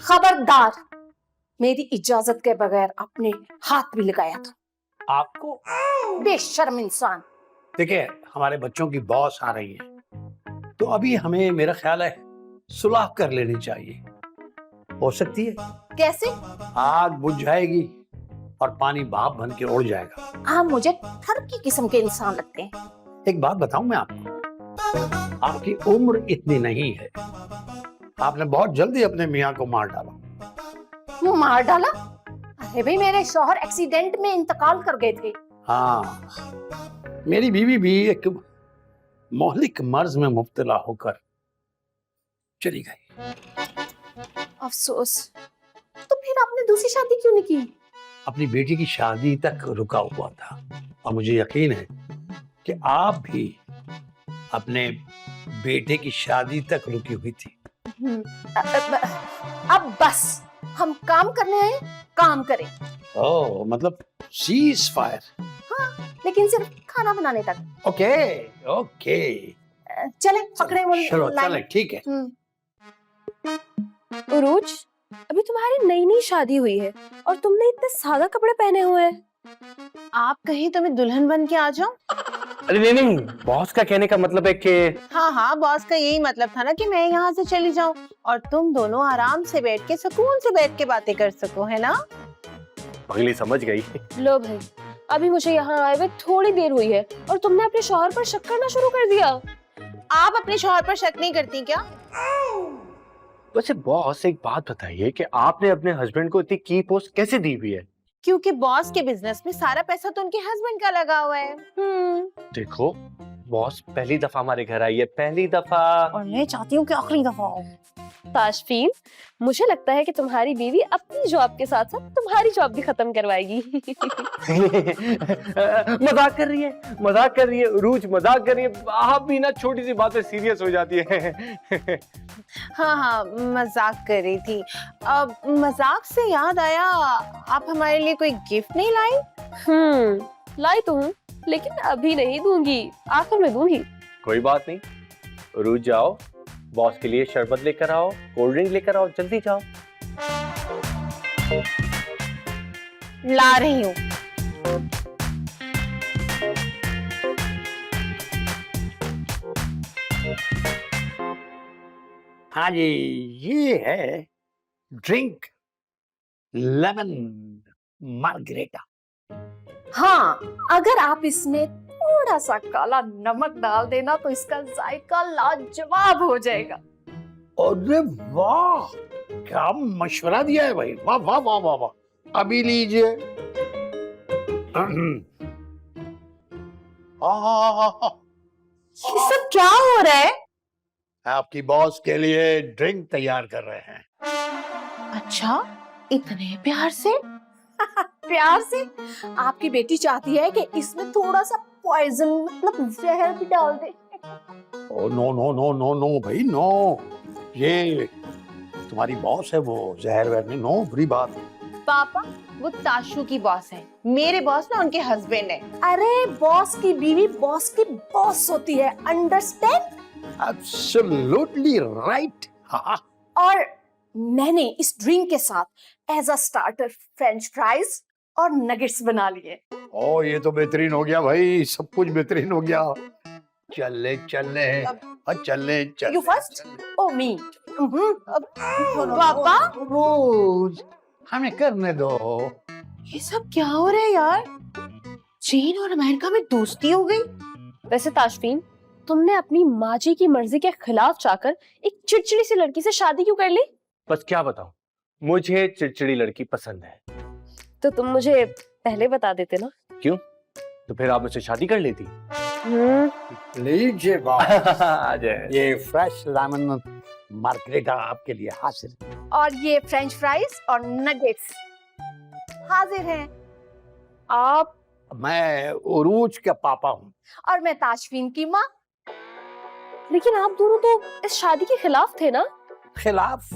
खबरदार, मेरी इजाजत के बगैर अपने हाथ भी लगाया तो आपको बेशर्म इंसान। देखिए, हमारे बच्चों की बॉस आ रही है, तो अभी हमें मेरा ख्याल है सुलह कर लेनी चाहिए। हो सकती है कैसे? आग बुझ जाएगी और पानी भाप बन के उड़ जाएगा। आप मुझे ठरकी किस्म के इंसान लगते हैं। एक बात बताऊं मैं आपको, आपकी उम्र इतनी नहीं है, आपने बहुत जल्दी अपने मियाँ को मार डाला। वो मार डाला? अरे भाई, मेरे शौहर एक्सीडेंट में इंतकाल कर गए थे। हाँ, मेरी बीवी भी एक मोहलिक मर्ज में मुब्तला होकर चली गई। अफसोस। तो फिर आपने दूसरी शादी क्यों नहीं की? अपनी बेटी की शादी तक रुका हुआ था, और मुझे यकीन है कि आप भी अपने बेटे की शादी तक रुकी हुई थी। अब बस, हम काम करने आए, काम करें। ओह, मतलब सीज फायर। हाँ, लेकिन सिर्फ खाना बनाने तक। ओके ओके, चले पकड़े वो चलो लाइन। चले, ठीक है। उरूज, अभी तुम्हारी नई नई शादी हुई है और तुमने इतने सादा कपड़े पहने हुए हैं। आप कहीं तो मैं दुल्हन बन के आ जाऊं? अरे नहीं नहीं, बॉस का कहने का मतलब है कि हाँ हाँ, बॉस का यही मतलब था ना कि मैं यहाँ से चली जाऊं और तुम दोनों आराम से बैठ के सुकून से बैठ के बातें कर सको, है ना? पगली समझ गई। लो भाई, अभी मुझे यहाँ आए हुए थोड़ी देर हुई है और तुमने अपने शौहर पर शक करना शुरू कर दिया। आप अपने शौहर पर शक नहीं करती क्या? वैसे बॉस, एक बात बताइए कि आपने अपने हस्बैंड को इतनी की पोस्ट कैसे दी हुई है? क्योंकि बॉस के बिजनेस में सारा पैसा तो उनके हस्बैंड का लगा हुआ है। देखो, बॉस पहली दफा हमारे घर आई है, पहली दफा। और मैं चाहती हूँ कि आखिरी दफा हो। ताशफीन, मुझे लगता है कि तुम्हारी बीवी अपनी जॉब के साथ साथ तुम्हारी जॉब भी खत्म करवाएगी। मजाक कर रही है, मजाक कर रही है उरूज, मजाक कर रही है। आप भी ना छोटी सी बात पे सीरियस हो जाती है। हाँ हाँ, मजाक कर रही थी। अब मजाक से याद आया, आप हमारे लिए कोई गिफ्ट नहीं लाई? लाई तो हूँ, लेकिन अभी नहीं दूंगी, आखिर में दूंगी। कोई बात नहीं, उरूज जाओ, बॉस के लिए शरबत लेकर आओ, कोल्ड ड्रिंक लेकर आओ, जल्दी जाओ। ला रही हूँ। हाँ जी, ये है ड्रिंक लेमन मार्गरेटा। हाँ, अगर आप इसमें थोड़ा सा काला नमक डाल देना तो इसका जायका लाजवाब हो जाएगा। अरे वाह, क्या मशवरा दिया है भाई, वाह वाह वाह वाह वाह। अभी लीजिए। ये सब क्या हो रहा है? आपकी बॉस के लिए ड्रिंक तैयार कर रहे हैं। अच्छा, इतने प्यार से? प्यार से? आपकी बेटी चाहती है कि इसमें थोड़ा सा पॉइजन, मतलब जहर भी डाल दे। Oh no no no no no भाई, नो। ये तुम्हारी बॉस है, वो जहर वहर नहीं, नो, बुरी बात। पापा, वो ताशु की बॉस है, मेरे बॉस ना उनके हस्बैंड है। अरे बॉस की बीवी बॉस की बॉस होती है, अंडरस्टैंड? Absolutely right. हाँ, और मैंने इस ड्रिंक के साथ as a starter French fries और नगेट्स बना लिए। ओ ये तो बेहतरीन हो गया भाई, सब कुछ बेहतरीन हो गया। चले चले चले चले। You first. Oh me. पापा रोज हमें करने दो। ये सब क्या हो रहा है यार? चीन और अमेरिका में दोस्ती हो गई। वैसे ताशफीन, तुमने अपनी माँ जी की मर्जी के खिलाफ जाकर एक चिड़चिड़ी सी लड़की से शादी क्यों कर ली? बस क्या बताऊं, मुझे चिड़चिड़ी लड़की पसंद है। तो तुम मुझे पहले बता देते ना। क्यों? तो फिर आप मुझसे शादी कर लेती। लीजिए बाप, आ जाए। ये फ्रेश लेमन मार्गरेटा आपके लिए हाजिर। और ये फ्रेंच फ्राइज और नगेट्स हाजिर हैं। आप मैं उरूज का पापा हूँ। और मैं ताशफीन की माँ। लेकिन आप दोनों तो इस शादी के खिलाफ थे ना? खिलाफ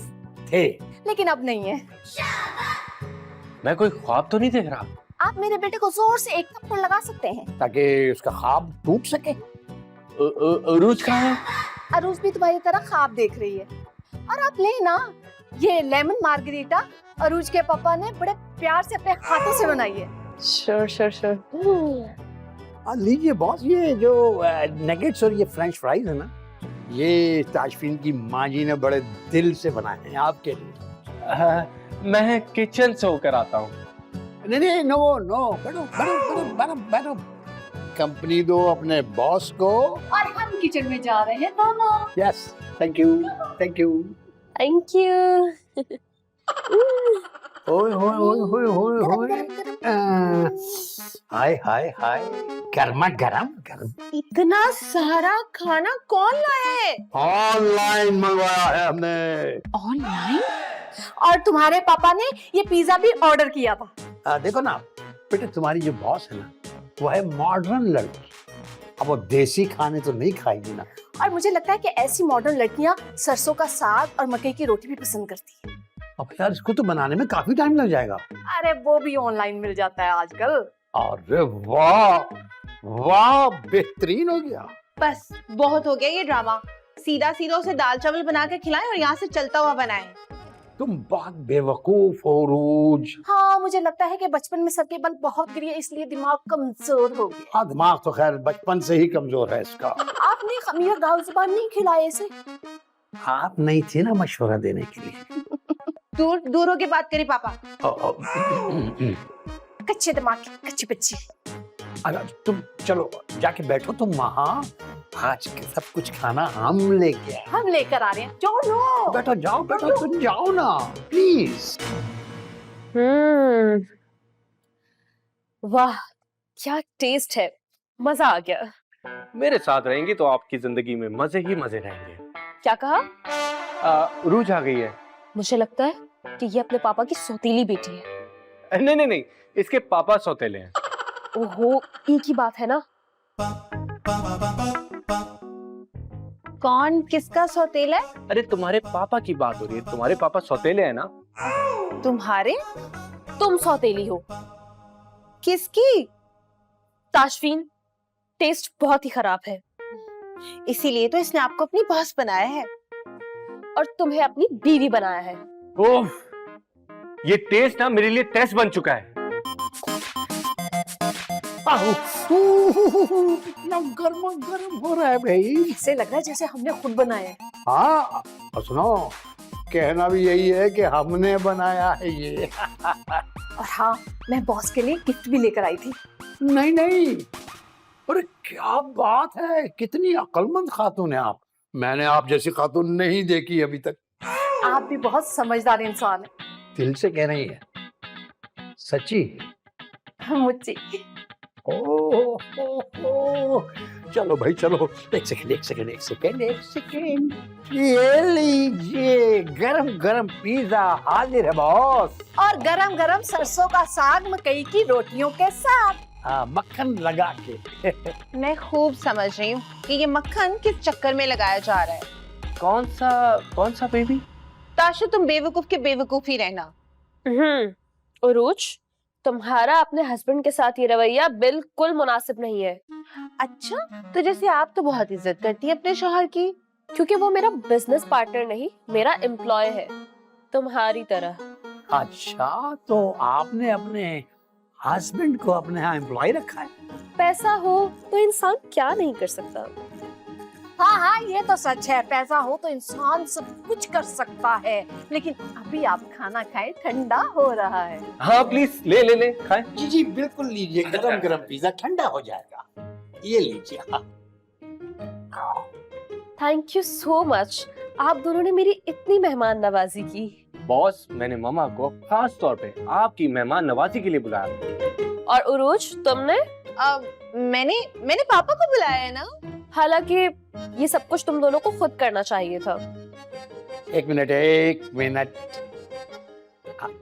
थे। लेकिन अब नहीं है। मैं कोई ख्वाब तो नहीं देख रहा? आप मेरे बेटे को जोर से एक थप्पड़ लगा सकते हैं। ताकि उसका ख्वाब टूट सके। उरूज कहाँ है? अरूज भी तुम्हारी तरह ख्वाब देख रही है। और आप ले ना, ये लेमन मार्गरीटा अरूज के पापा ने बड़े प्यार से अपने हाथों से बनाई है। Sure sure sure. लीजिए बॉस, ये जो नगेट्स और ये फ्रेंच फ्राइज है ना, ये ताशफीन की माँ जी ने बड़े दिल से बनाए हैं आपके लिए। मैं किचन से होकर आता हूँ। नहीं नहीं, नो नो, बैठो बैठो बैठो बैठो। कंपनी दो अपने बॉस को। और हम किचन में जा रहे हैं दोनों। Yes, thank you thank you. Thank you. ओए होए होए होए होए होए। हाय हाय हाय, गर्मा गरम गरम। इतना सारा खाना कौन लाया है? ऑनलाइन मंगवाया है हमने। ऑनलाइन? और तुम्हारे पापा ने ये पिज्जा भी ऑर्डर किया था। देखो ना बेटे, तुम्हारी जो बॉस है ना, वो है मॉडर्न लड़की। अब वो देसी खाने तो नहीं खाएगी ना। और मुझे लगता है कि ऐसी मॉडर्न लड़कियां सरसों का साग और मकई की रोटी भी पसंद करती हैं। अब यार इसको तो बनाने में काफी टाइम लग जाएगा। अरे वो भी ऑनलाइन मिल जाता है आजकल। अरे वाह वाह, बेहतरीन हो गया। बस बहुत हो गया ये ड्रामा। सीधा सीधा उसे दाल चावल बना के खिलाएं और यहाँ से चलता हुआ बनाएं। तुम बहुत बेवकूफ हो रूज। हाँ, मुझे लगता है कि बचपन में सर के बल बहुत गिरी है, इसलिए दिमाग कमजोर हो गया। हाँ, दिमाग तो खैर बचपन से ही कमजोर है इसका। आपने खमीर दाल जुबान नहीं खिलाए इसे। आप नहीं थे ना मशवरा देने के लिए। दूर दूर होके बात करी पापा। कच्चे दिमाग की कच्ची बच्ची। अगर तुम चलो जाके बैठो तुम वहाँ। आज के सब कुछ खाना हम लेके आए। हम लेकर आ रहे हैं। जो लो बैठो, जाओ बैठो, तुम जाओ ना प्लीज। वाह, क्या टेस्ट है, मजा आ गया। मेरे साथ रहेंगी तो आपकी जिंदगी में मजे ही मजे रहेंगे। क्या कहा? उरूज आ गई है। मुझे लगता है कि ये अपने पापा की सौतेली बेटी है। नहीं नहीं नहीं, इसके पापा सौतेले हैं। ओहो, एक ही बात है ना। कौन किसका सौतेला है? अरे तुम्हारे पापा की बात हो रही है, तुम्हारे पापा सौतेले हैं ना। तुम्हारे? तुम सौतेली हो। किसकी? ताशफीन, टेस्ट बहुत ही खराब है। इसीलिए तो इसने आपको अपनी बॉस बनाया है। और तुम्हें अपनी बीवी बनाया है। ओह, ये टेस्ट ना मेरे लिए टेस्ट बन चुका है। इतना गर्मा गर्म हो रहा है भाई। ऐसे लग रहा है जैसे हमने खुद बनाया है। हाँ, और सुनो, कहना भी यही है कि हमने बनाया है ये। और हाँ, मैं बॉस के लिए गिफ्ट भी लेकर आई थी। नहीं नहीं, अरे क्या बात है, कितनी अक्लमंद खातून है आप। मैंने आप जैसी खातून नहीं देखी अभी तक। आप भी बहुत समझदार इंसान है। दिल से कह रही है? सच्ची? मुझे ओ, चलो भाई चलो, एक सेकंड एक सेकंड एक सेकंड एक सेकंड। ये लीजिए, गरम गरम पिज्जा हाजिर है बॉस। और गरम गरम सरसों का साग मकई की रोटियों के साथ। हाँ, मक्खन लगा के। मैं खूब समझ रही हूँ कि ये मक्खन किस चक्कर में लगाया जा रहा है। कौन सा बेबी? ताशु, तुम बेवकूफ के बेवकूफ ही रहना। उरूज, तुम्हारा अपने हस्बैंड के साथ ये रवैया बिल्कुल मुनासिब नहीं है। अच्छा, तो जैसे आप तो बहुत इज्जत करती है अपने शौहर की। क्योंकि वो मेरा बिजनेस पार्टनर नहीं, मेरा एम्प्लॉय है, तुम्हारी तरह। अच्छा, तो आपने अपने हस्बैंड को अपने यहाँ एम्प्लॉय रखा है। पैसा हो तो इंसान क्या नहीं कर सकता। हाँ हाँ, ये तो सच है, पैसा हो तो इंसान सब कुछ कर सकता है। लेकिन अभी आप खाना खाएं, ठंडा हो रहा है। हाँ प्लीज ले ले ले खाएं। जी जी बिल्कुल लीजिए, गरम गरम पिज्जा ठंडा हो जाएगा। ये लीजिए। हाँ। थैंक यू सो मच, आप दोनों ने मेरी इतनी मेहमान नवाजी की। बॉस, मैंने मामा को खास तौर पे आपकी मेहमान नवाजी के लिए बुलाया। और उरोज, तुमने? मैंने पापा को बुलाया है ना। हालांकि ये सब कुछ तुम दोनों को खुद करना चाहिए था। एक मिनट।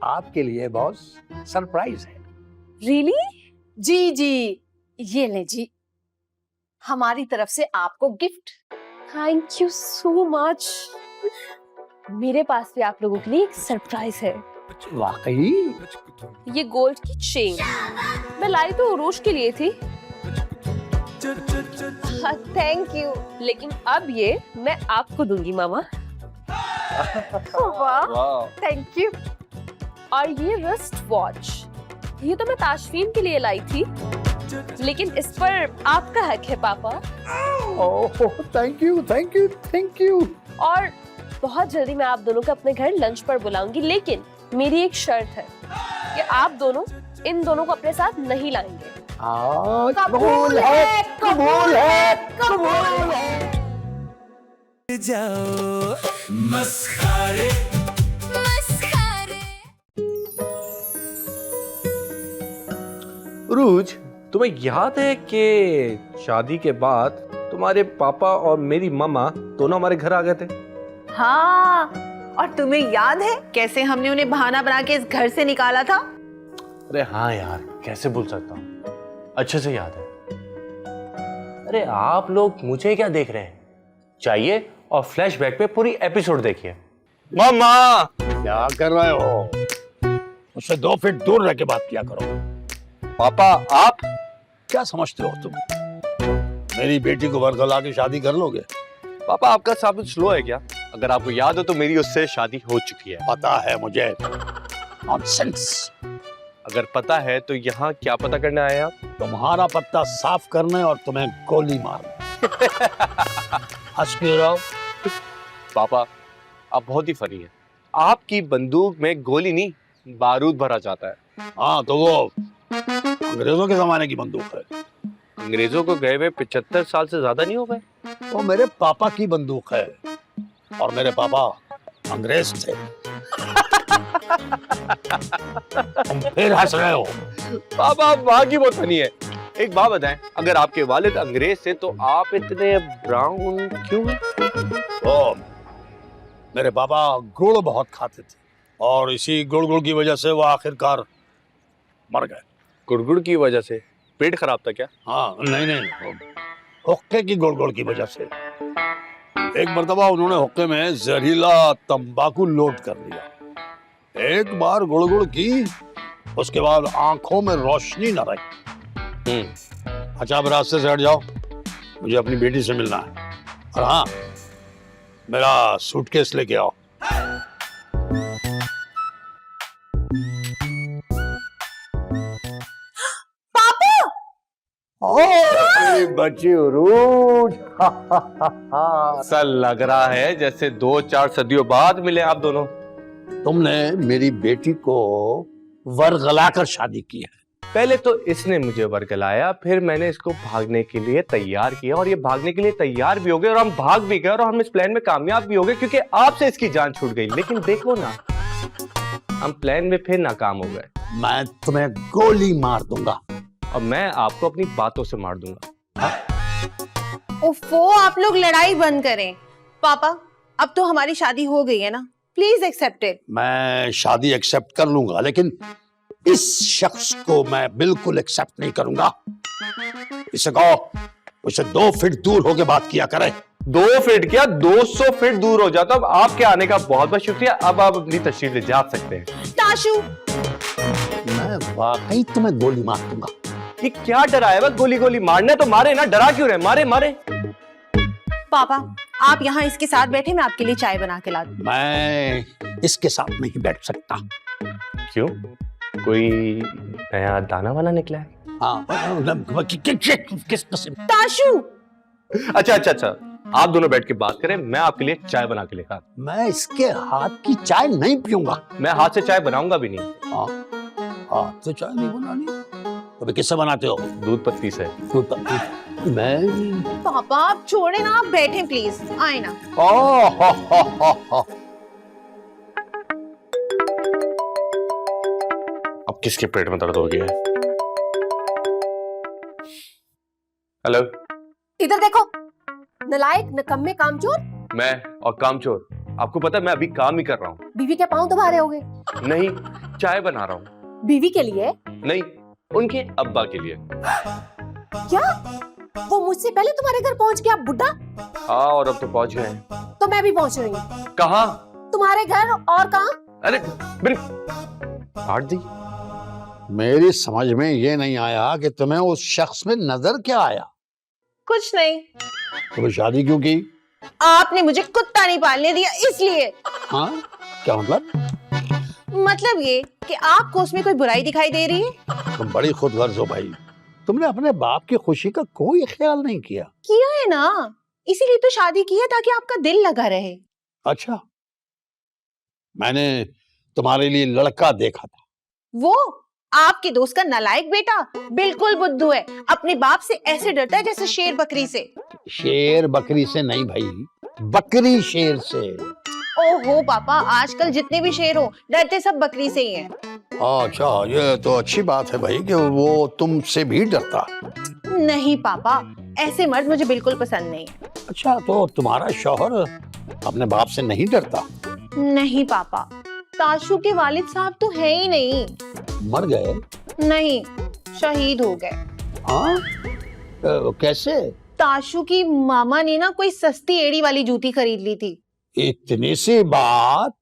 आपके लिए बॉस सरप्राइज है। रियली? जी जी, ये ले जी, हमारी तरफ से आपको gift. Thank you so much. मेरे पास भी आप लोगों के लिए एक सरप्राइज है। वाकई? ये गोल्ड की चेन मैं लाई तो उरोज के लिए थी। Thank you. लेकिन अब ये मैं आपको दूंगी मामा। वाह, थैंक यू। और ये रिस्ट वॉच, ये तो मैं ताशफीन के लिए लाई थी, लेकिन इस पर आपका हक है पापा। Oh thank you thank you thank you. और बहुत जल्दी मैं आप दोनों को अपने घर लंच पर बुलाऊंगी, लेकिन मेरी एक शर्त है कि आप दोनों इन दोनों को अपने साथ नहीं लाएंगे। कबूल है, कबूल है, कबूल है। जाओ मस्खरे। रूज, तुम्हें याद है कि शादी के बाद तुम्हारे पापा और मेरी मामा दोनों हमारे घर आ गए थे? हाँ, और तुम्हें याद है कैसे हमने उन्हें बहाना बना के इस घर से निकाला था? अरे हाँ यार, कैसे भूल सकता हूँ, अच्छे से याद है। अरे आप लोग मुझे क्या देख रहे हैं, चाहिए और फ्लैशबैक पे पूरी एपिसोड देखिए। मामा क्या कर रहे हो? उससे 2 फीट दूर रह के बात किया करो। पापा, आप क्या समझते हो तुम? मेरी बेटी को वर्गला के शादी कर लोगे? पापा, आपका साबित स्लो है क्या? अगर आपको याद हो तो मेरी उससे शादी हो चुकी है। पता है मुझे। नॉनसेंस। अगर पता है तो यहाँ क्या पता करने आए आप? तुम्हारा पत्ता साफ करने और तुम्हें गोली मारने। हंस क्यों रहो? पापा, आप बहुत ही फनी है। आपकी बंदूक में गोली नहीं, बारूद भरा जाता है। हाँ तो वो अंग्रेजों के जमाने की बंदूक है। अंग्रेजों को गए हुए 75 साल से ज्यादा नहीं हो गए? वो मेरे पापा की बंदूक है, और मेरे पापा अंग्रेज थे। तुम फिर हंस रहे हो। पापा, आप वहां की बहुत फनी है। एक बात बताएं, अगर आपके वालिद अंग्रेज थे तो आप इतने ब्राउन क्यों हैं? तो मेरे पापा गुड़ बहुत खाते थे, और इसी गुड़ की वजह से वो आखिरकार मर गए। गुड़गुड़ की वजह से? पेट खराब था क्या? हाँ नहीं, हुक्के की गुड़ की वजह से। एक मर्तबा उन्होंने हुक्के में जहरीला तंबाकू लोड कर लिया। एक बार गुड़ की, उसके बाद आंखों में रोशनी न रही। अच्छा, अब रास्ते से हट जाओ, मुझे अपनी बेटी से मिलना है। और हाँ, मेरा सूटकेस लेके आओ। बच्ची रूज। ऐसा लग रहा है जैसे 2-4 सदियों बाद मिले आप दोनों। तुमने मेरी बेटी को वर्गलाकर शादी की है। पहले तो इसने मुझे वर्गलाया, फिर मैंने इसको भागने के लिए तैयार किया, और ये भागने के लिए तैयार भी हो गए, और हम भाग भी गए, और हम इस प्लान में कामयाब भी हो गए, क्योंकि आपसे इसकी जान छूट गई। लेकिन देखो ना, हम प्लान में फिर नाकाम हो गए। मैं तुम्हें गोली मार दूंगा, और मैं आपको अपनी बातों से मार दूंगा। ओफो, आप लोग लड़ाई बंद करें। पापा, अब तो हमारी शादी हो गई है ना, प्लीज एक्सेप्ट इट। मैं शादी एक्सेप्ट कर लूंगा, लेकिन इस शख्स को मैं बिल्कुल एक्सेप्ट नहीं करूंगा। इसे कहो उसे 2 फीट दूर होके बात किया करे। 2 फीट क्या, 200 फीट दूर हो जाता। अब आपके आने का बहुत बहुत शुक्रिया। अब आप अपनी तशरीफ ले जा सकते हैं। ताशु, मैं वाकई तुम्हें गोली मार दूंगा। ये क्या डरा है? बस गोली मारने तो मारे ना, डरा क्यों रहे? मारे। पापा, आप यहाँ इसके साथ बैठे, मैं आपके लिए चाय बना के ला दूं। मैं इसके साथ नहीं बैठ सकता। क्यों? कोई नया दाना वाना निकला है? हाँ किस किस्म? ताशु, अच्छा अच्छा अच्छा, आप दोनों बैठ के बात करें, मैं आपके लिए चाय बना के लेकर आता मैं इसके हाथ की चाय नहीं पीऊंगा। हूं। मैं हाथ से चाय बनाऊंगा भी नहीं। हाँ तो चाय नहीं बनानी, अबे किससे बनाते हो? दूध पत्ती से। मैं पापा आप छोड़े ना, आप बैठे प्लीज, आए ना। ओ अब किसके पेट में दर्द हो गया है? हेलो, इधर देखो, नलायक, निकम्मे, कामचोर। मैं और कामचोर, आपको पता है मैं अभी काम ही कर रहा हूँ। बीवी के पांव दबा रहे होगे। नहीं, चाय बना रहा हूँ। बीवी के लिए? नहीं, उनके अब्बा के लिए। क्या वो मुझसे पहले तुम्हारे घर पहुंच गया बुड्ढा? हाँ, और अब तो पहुंच गए हैं। तो मैं भी पहुंच रही हूँ। कहाँ? तुम्हारे घर, और कहाँ? अरे बिल काट दी। मेरी समझ में ये नहीं आया कि तुम्हें उस शख्स में नजर क्या आया। कुछ नहीं, तुम्हें शादी क्यों की? आपने मुझे कुत्ता नहीं पालने दिया इसलिए। हाँ क्या मतलब? मतलब ये कि आपको उसमें कोई बुराई दिखाई दे रही है? तुम बड़ी खुदगर्ज हो भाई, तुमने अपने बाप की खुशी का कोई ख्याल नहीं किया। किया है ना, इसीलिए तो शादी की है ताकि आपका दिल लगा रहे। अच्छा, मैंने तुम्हारे लिए लड़का देखा था। वो आपके दोस्त का नालायक बेटा बिल्कुल बुद्धू है, अपने बाप से ऐसे डरता है जैसे शेर बकरी से। शेर बकरी से नहीं भाई, बकरी शेर से। ओहो पापा, आजकल जितने भी शेर हो डरते सब बकरी से ही हैं। अच्छा, ये तो अच्छी बात है भाई कि वो तुमसे भी डरता। नहीं पापा, ऐसे मर्द मुझे बिल्कुल पसंद नहीं। अच्छा, तो तुम्हारा शौहर अपने बाप से नहीं डरता? नहीं पापा, ताशु के वालिद साहब तो है ही नहीं। मर गए? नहीं, शहीद हो गए। हाँ, कैसे? ताशु की मामा ने ना कोई सस्ती एड़ी वाली जूती खरीद ली थी। इतनी सी बात?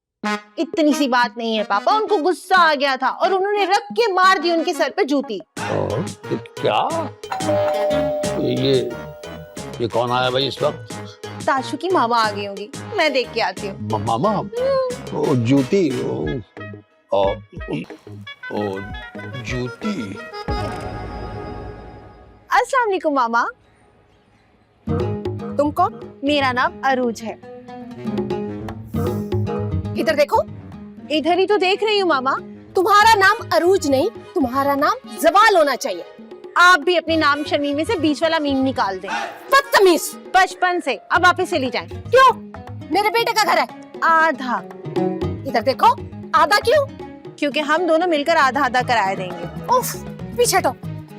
इतनी सी बात नहीं है पापा, उनको गुस्सा आ गया था और उन्होंने रख के मार दी उनके सर पे जूती। क्या? ये कौन आया भाई इस वक्त? ताशु की मामा आ गई होंगी, मैं देख के आती हूँ। मामा? ओ जूती, ओ जूती। अस्सलाम वालेकुम मामा। तुम कौन? मेरा नाम अरूज है। इधर देखो। इधर ही तो देख रही हूँ मामा। तुम्हारा नाम अरूज नहीं, तुम्हारा नाम जवाल होना चाहिए। आप भी अपने नाम शमीमे से बीच वाला मीम निकाल दें। बदतमीज। बचपन से, अब वापस चली जाएं। क्यों? मेरे बेटे का घर है। आधा। इधर देखो, आधा क्यों? क्योंकि हम दोनों मिलकर आधा आधा कराए देंगे। उफ, पीछे हटो।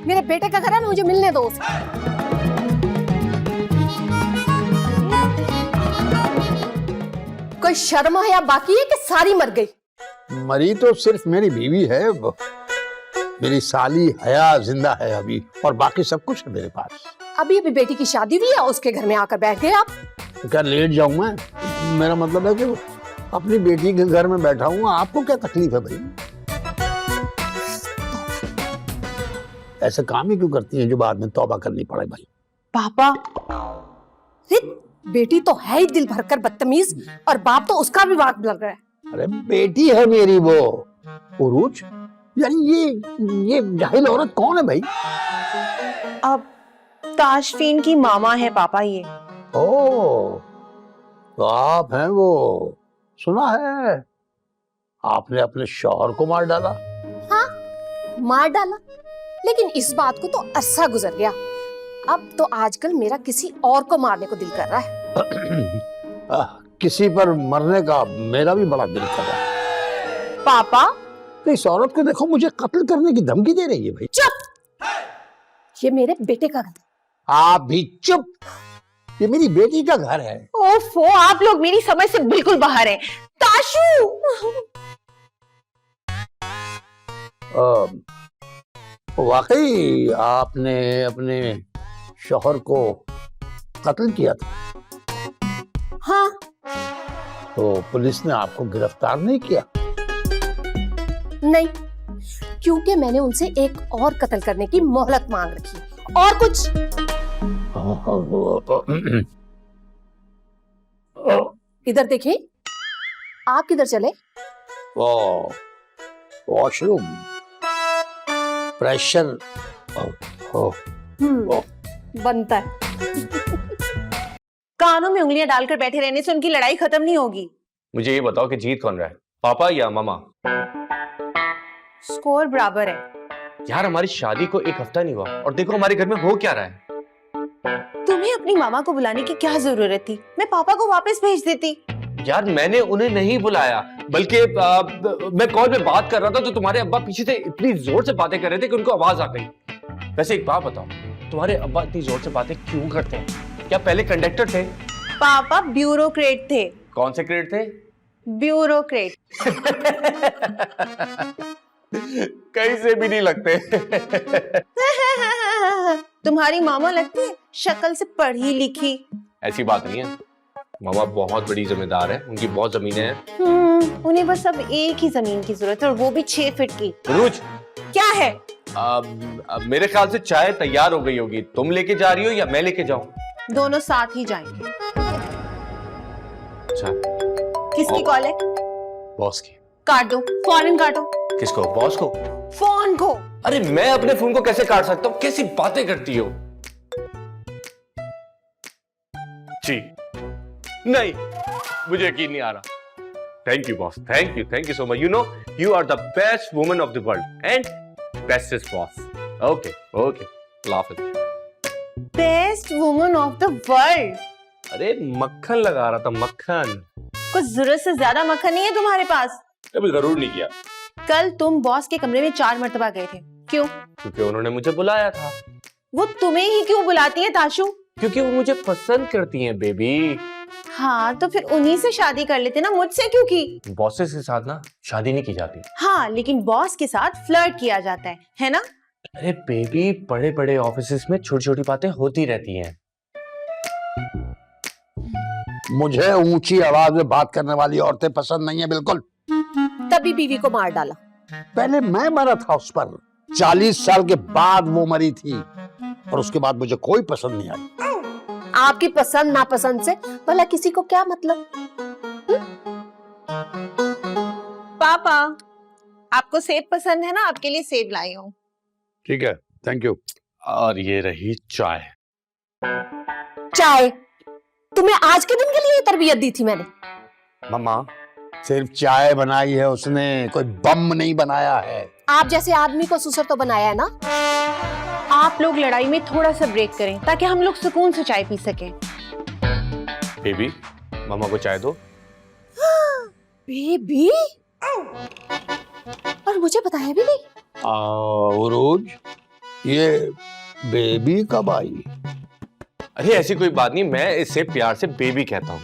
मेरे बेटे का घर है ना, मुझे मिलने दो उसे। कोई शर्म है या बाकी है कि सारी मर गई? मरी तो सिर्फ मेरी बीवी है, मेरी साली हया जिंदा है अभी, और बाकी सब कुछ है मेरे पास। अभी अभी बेटी की शादी हुई है, उसके घर में आकर बैठ गए आप। क्या लेट जाऊं मैं? मेरा मतलब है कि अपनी बेटी के घर में बैठा हूँ, आपको क्या तकलीफ है भाई? ऐसे काम ही क्यों करती हैं जो बाद में तौबा करनी पड़े भाई? पापा, बेटी तो है ही दिल भरकर बदतमीज, और बाप तो उसका भी बात लग रहा है। अरे बेटी है मेरी वो उरूज। यानी ये जाहिल औरत कौन है भाई? अब ताशफीन की मामा है पापा ये। ओ, तो आप हैं वो। सुना है आपने अपने शौहर को मार डाला। हाँ, मार डाला, लेकिन इस बात को तो अरसा गुजर गया। अब तो आजकल मेरा किसी और को मारने को दिल कर रहा है। किसी पर मरने का मेरा भी बड़ा दिल कर रहा है। पापा, तो इस औरत को देखो, मुझे कत्ल करने की धमकी दे रही है भाई। चुप! ये मेरे बेटे का घर है। आप भी चुप! ये मेरी बेटी का घर है। ओफो, आप लोग मेरी समझ से बिल्कुल बाहर हैं। ताशु! वाकई आपने अपने शौहर को कत्ल किया था? हाँ। तो पुलिस ने आपको गिरफ्तार नहीं किया? नहीं, क्योंकि मैंने उनसे एक और कत्ल करने की मोहलत मांग रखी, और कुछ। इधर देखिए, आप किधर चले? वॉशरूम। प्रेशर हो बनता है। कानों में उंगलियां डालकर बैठे रहने से उनकी लड़ाई खत्म नहीं होगी। मुझे ये बताओ कि जीत कौन रहा है, पापा या मामा? स्कोर बराबर है। यार हमारी शादी को एक हफ्ता नहीं हुआ और देखो हमारे घर में हो क्या रहा है। तुम्हें अपनी मामा को बुलाने की क्या जरूरत थी? मैं पापा को वापस भेज देती। यार मैंने उन्हें नहीं बुलाया, बल्कि मैं कॉल पे बात कर रहा था तो तुम्हारे अब्बा पीछे से इतनी जोर से बातें कर रहे थे कि उनको आवाज आ गई। वैसे एक बात बताओ, तुम्हारे अब्बा इतनी जोर से बातें क्यों करते हैं? क्या पहले कंडक्टर थे? पापा ब्यूरोक्रेट थे। कौन से ग्रेड थे? ब्यूरोक्रेट। कहीं से भी नहीं लगते। तुम्हारी मामा लगती है शक्ल से पढ़ी लिखी। ऐसी बात नहीं है, मामा बहुत बड़ी जिम्मेदार है, उनकी बहुत जमीनें हैं। उन्हें बस अब एक ही जमीन की जरूरत है और वो भी 6 फीट की। रूज, क्या है? मेरे ख्याल से चाय तैयार हो गई होगी, तुम लेके जा रही हो या मैं लेके जाऊं? दोनों साथ ही जाएंगे। अच्छा, किसकी कॉल है? बॉस की। काट दो, फौरन काटो। किसको? बॉस को? फोन को। अरे मैं अपने फोन को कैसे काट सकता हूँ? कैसी बातें करती हो? जी नहीं, मुझे यकीन नहीं आ रहा। Thank you boss, thank you so much. You know you are the best woman of the world and bestest boss. Okay okay, laugh it. Best woman of the world? अरे मक्खन लगा रहा था, मक्खन। कुछ जरूरत से ज्यादा मक्खन नहीं है तुम्हारे पास? कभी जरूर नहीं किया। कल तुम बॉस के कमरे में 4 मर्तबा गए थे, क्यों? क्योंकि उन्होंने मुझे बुलाया था। वो तुम्हें ही क्यों बुलाती है ताशु? क्योंकि वो मुझे पसंद करती हैं बेबी। हाँ तो फिर उन्हीं से शादी कर लेते ना, मुझसे क्यों की? बॉसेस के साथ ना शादी नहीं की जाती। हाँ लेकिन बॉस के साथ फ्लर्ट किया जाता है ना? अरे बेबी, बड़े बड़े ऑफिसेस में छोटी छोटी बातें होती रहती हैं। मुझे ऊंची आवाज में बात करने वाली औरतें पसंद नहीं है बिल्कुल। तभी बीवी को मार डाला। पहले मैं मरा था उस पर, 40 साल के बाद वो मरी थी और उसके बाद मुझे कोई पसंद नहीं आई। आपकी पसंद नापसंद से भला किसी को क्या मतलब? पापा, आपको सेब पसंद है ना? आपके लिए सेब लाई हूँ। ठीक है, थैंक यू। और ये रही चाय। चाय? तुम्हें आज के दिन के लिए तरबियत दी थी मैंने। मम्मा, सिर्फ चाय बनाई है उसने, कोई बम नहीं बनाया है। आप जैसे आदमी को सुसर तो बनाया है ना। आप लोग लड़ाई में थोड़ा सा ब्रेक करें ताकि हम लोग सुकून से चाय पी सकें। बेबी, मामा को चाय दो। बेबी? और मुझे बताया भी नहीं। उरूज, ये बेबी कब आई? अरे ऐसी कोई बात नहीं, मैं इससे प्यार से बेबी कहता हूँ।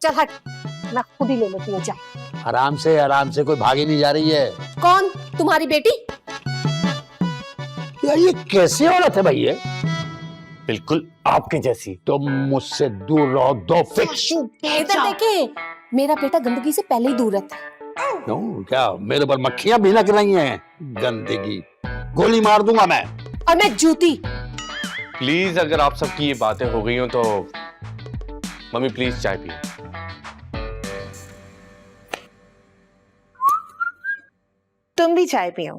चल हट, मैं खुद ही ले लेती हूँ चाय। आराम से, कोई भागी नहीं जा रही है। कौन? तुम्हारी बेटी? यार ये कैसी औरत है भाई ये? बिल्कुल आपके जैसी। तुम मुझसे दूर रहो, दो फिक्स। इधर देखे, मेरा बेटा गंदगी से पहले ही दूर रहता है। क्यों? क्या मेरे पर मक्खियां भिनक रही हैं? गंदगी, गोली मार दूंगा मैं। और मैं जूती। प्लीज, अगर आप सबकी ये बातें हो गई हो तो मम्मी प्लीज चाय पिए। तुम भी चाय पियो।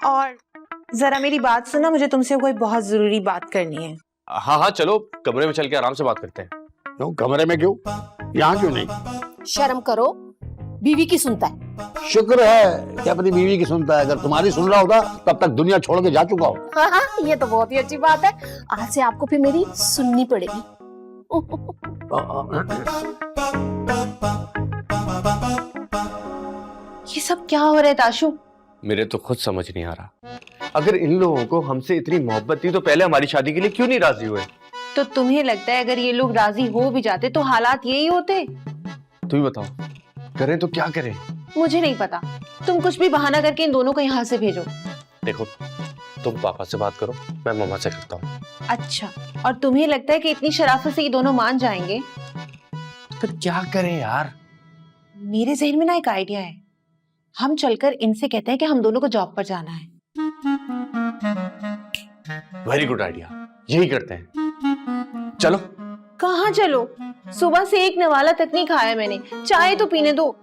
और जरा मेरी बात सुनो, मुझे तुमसे कोई बहुत जरूरी बात करनी है। हाँ हाँ, चलो कमरे में चल के आराम से बात करते हैं। क्यों कमरे में? क्यों यहाँ क्यों नहीं? शर्म करो, बीवी की सुनता है। शुक्र है कि अपनी बीवी की सुनता है, अगर तुम्हारी सुन रहा होता तब तक दुनिया छोड़ के जा चुका हो। हाँ, ये तो बहुत ही अच्छी बात है। आज से आपको फिर मेरी सुननी पड़ेगी। ये सब क्या हो रहा है ताशु? मेरे तो खुद समझ नहीं आ रहा, अगर इन लोगों को हमसे इतनी मोहब्बत थी तो पहले हमारी शादी के लिए क्यों नहीं राजी हुए? तो तुम्हें लगता है अगर ये लोग राजी हो भी जाते तो हालात यही होते? तुम ही बताओ, करें तो क्या करें? मुझे नहीं पता, तुम कुछ भी बहाना करके इन दोनों को यहाँ से भेजो। देखो, तुम पापा से बात करो, मैं मम्मा से करता हूँ। अच्छा, और तुम्हें लगता है कि इतनी शराफत से ये दोनों मान जाएंगे? फिर क्या करें यार? मेरे जहन में ना एक आइडिया है, हम चलकर इनसे कहते हैं कि हम दोनों को जॉब पर जाना है। वेरी गुड आइडिया, यही करते हैं। चलो। कहाँ चलो? सुबह से एक नवाला तक नहीं खाया मैंने, चाय तो पीने दो।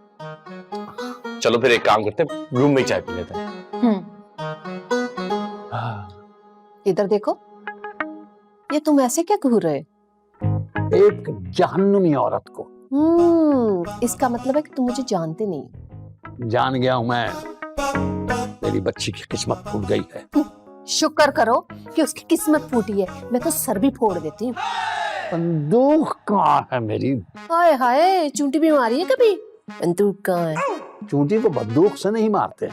चलो फिर एक काम करते हैं, रूम में ही चाय पी लेते हैं। इधर देखो, ये तुम ऐसे क्या घूर रहे? एक जहन्नुमी औरत को इसका मतलब है कि तुम मुझे जानते नहीं। जान गया हूं मैं, मेरी बच्ची की किस्मत फूट गई है। शुक्र करो कि उसकी किस्मत फूटी है, मैं तो सर भी फोड़ देती हूँ। बंदूक कहाँ है मेरी? हाय हाय, चूंटी भी मारी है कभी? बंदूक कहाँ है? चूंटी तो बंदूक से नहीं मारते,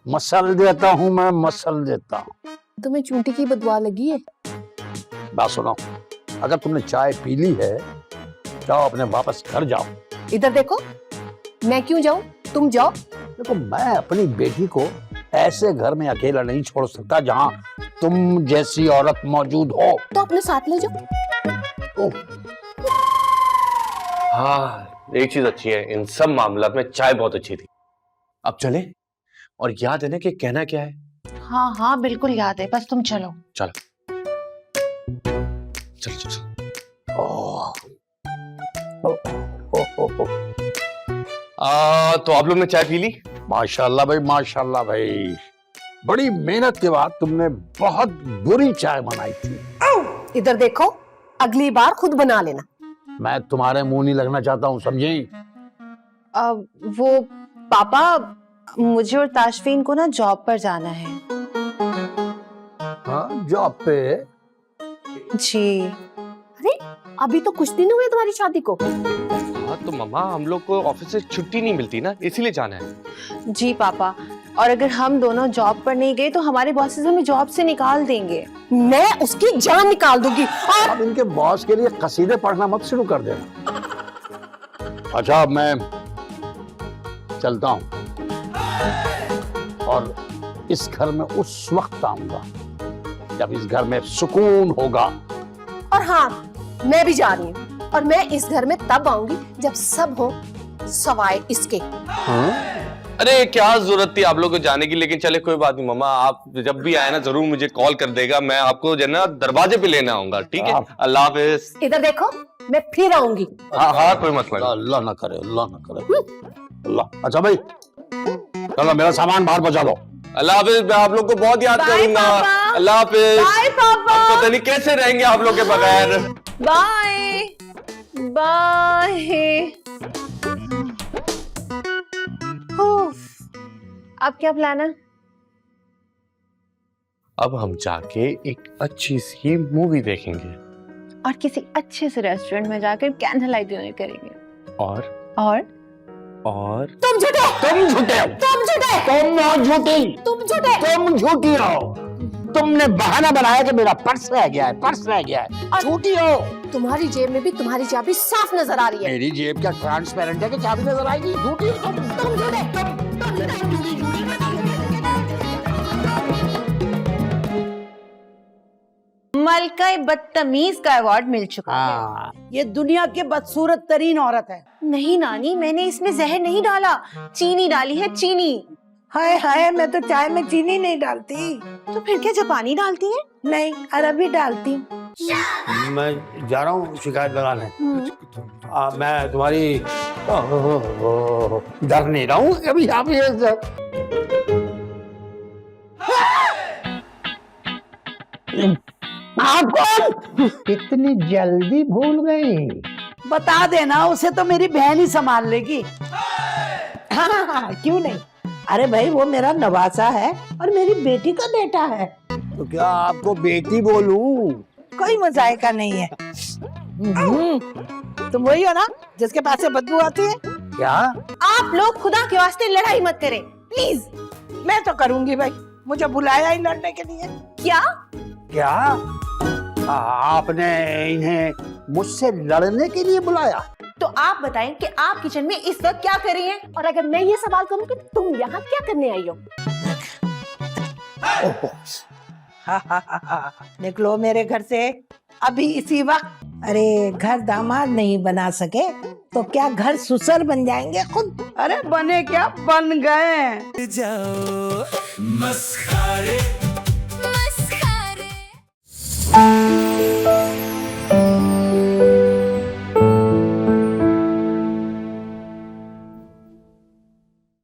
मसल देता हूँ मैं, मसल देता हूँ। तुम्हें चूंटी की बदवा लगी है? बात सुनो, अगर तुमने चाय पी ली है जाओ अपने वापस घर जाओ। इधर देखो, मैं क्यों जाऊं, तुम जाओ। देखो मैं अपनी बेटी को ऐसे घर में अकेला नहीं छोड़ सकता जहाँ तुम जैसी औरत मौजूद हो। तो अपने साथ ले जाओ। हाँ, एक चीज अच्छी है, इन सब मामला में चाय बहुत अच्छी थी। अब चले, और याद है ना कि कहना क्या है? हाँ हाँ बिल्कुल याद है, बस तुम चलो। चलो चल चल चल। तो आप लोग ने चाय पी ली? माशाल्लाह भाई, माशाल्लाह भाई, बड़ी मेहनत के बाद तुमने बहुत बुरी चाय बनाई थी। इधर देखो, अगली बार खुद बना लेना। मैं तुम्हारे मुंह नहीं लगना चाहता हूँ, समझे? वो पापा, मुझे और ताशफीन को ना जॉब पर जाना है। हाँ, जॉब पे? जी। अरे अभी तो कुछ दिन हुए तुम्हारी शादी को। हाँ तो मम्मा, हम लोग को ऑफिस से छुट्टी नहीं मिलती ना, इसीलिए जाना है। जी पापा, और अगर हम दोनों जॉब पर नहीं गए तो हमारे बॉसेस हमें जॉब से निकाल देंगे। मैं उसकी जान निकाल दूंगी। और अब इनके बॉस के लिए कसीदे पढ़ना मत शुरू कर देना। अच्छा, अब मैं चलता हूँ और इस घर में उस वक्त आऊंगा जब इस घर में सुकून होगा। और हाँ, मैं भी जा रही हूँ, और मैं इस घर में तब आऊंगी जब सब हो सवाए इसके। अरे क्या जरूरत थी आप लोग को जाने की, लेकिन चले कोई बात नहीं मम्मा, आप जब भी आए ना जरूर मुझे कॉल कर देगा, मैं आपको जो है ना दरवाजे पे लेने आऊंगा, ठीक है? अल्लाह हाफिज। इधर देखो, मैं फिर आऊंगी। हाँ हाँ कोई मसला। अल्लाह ना करे, अल्लाह ना करे, अल्लाह। अच्छा भाई, चलो मेरा सामान बाहर पहुंचा दो। अल्लाह हाफिज, मैं आप लोग को बहुत याद करूंगा। अल्लाह हाफिज। बाय पापा। अब पता नहीं कैसे रहेंगे आप लोग के बगैर। Bye bye. अब क्या प्लान है? अब हम जाके एक अच्छी सी मूवी देखेंगे और किसी अच्छे से रेस्टोरेंट में जाकर कैंडल लाइट डिनर करेंगे। और तुम झूठे, तुम झूठे हो, तुम झूठे, तुम हो झूठी, तुम झूठे। तुम झूठी हो। तुमने बहाना बनाया कि मेरा पर्स रह गया है, पर्स रह गया है। झूठी हो। तुम्हारी जेब में भी तुम्हारी चाबी साफ नजर आ रही है। मेरी जेब क्या ट्रांसपेरेंट है कि चाबी नजर आएगी? झूठी हो तुम झूठे, तुम झूठे। मलका बदतमीज का अवार्ड मिल चुका हाँ, ये दुनिया की बदसूरत तरीन औरत है। है। नहीं नानी, मैंने इसमें जहर नहीं डाला, चीनी डाली है, चीनी। हाय हाय, मैं तो चाय में चीनी नहीं डालती। तो फिर क्या जापानी डालती है? नहीं, अरबी डालती। मैं जा रहा हूँ शिकायत लगाने। मैं तुम्हारी डर नहीं रहा हूँ अभी यहाँ पे। आप कौन? इतनी जल्दी भूल गई? बता देना, उसे तो मेरी बहन ही संभाल लेगी। हाँ, क्यों नहीं। अरे भाई, वो मेरा नवासा है और मेरी बेटी का बेटा है। तो क्या आपको बेटी बोलूं? कोई मजाक नहीं है। तुम वही हो ना जिसके पास से बदबू आती है? क्या? आप लोग खुदा के वास्ते लड़ाई मत करें प्लीज। मैं तो करूंगी भाई, मुझे बुलाया ही लड़ने के लिए। क्या? क्या आपने इन्हें मुझसे लड़ने के लिए बुलाया? तो आप बताएं कि आप किचन में इस वक्त क्या कर रही हैं? और अगर मैं ये सवाल करूं कि तुम यहाँ क्या करने आई हो? निकलो मेरे घर से अभी इसी वक्त। अरे घर दामाद नहीं बना सके तो क्या घर ससुर बन जाएंगे खुद? अरे बने क्या, बन गए। जाओ मस्खरे मस्खरे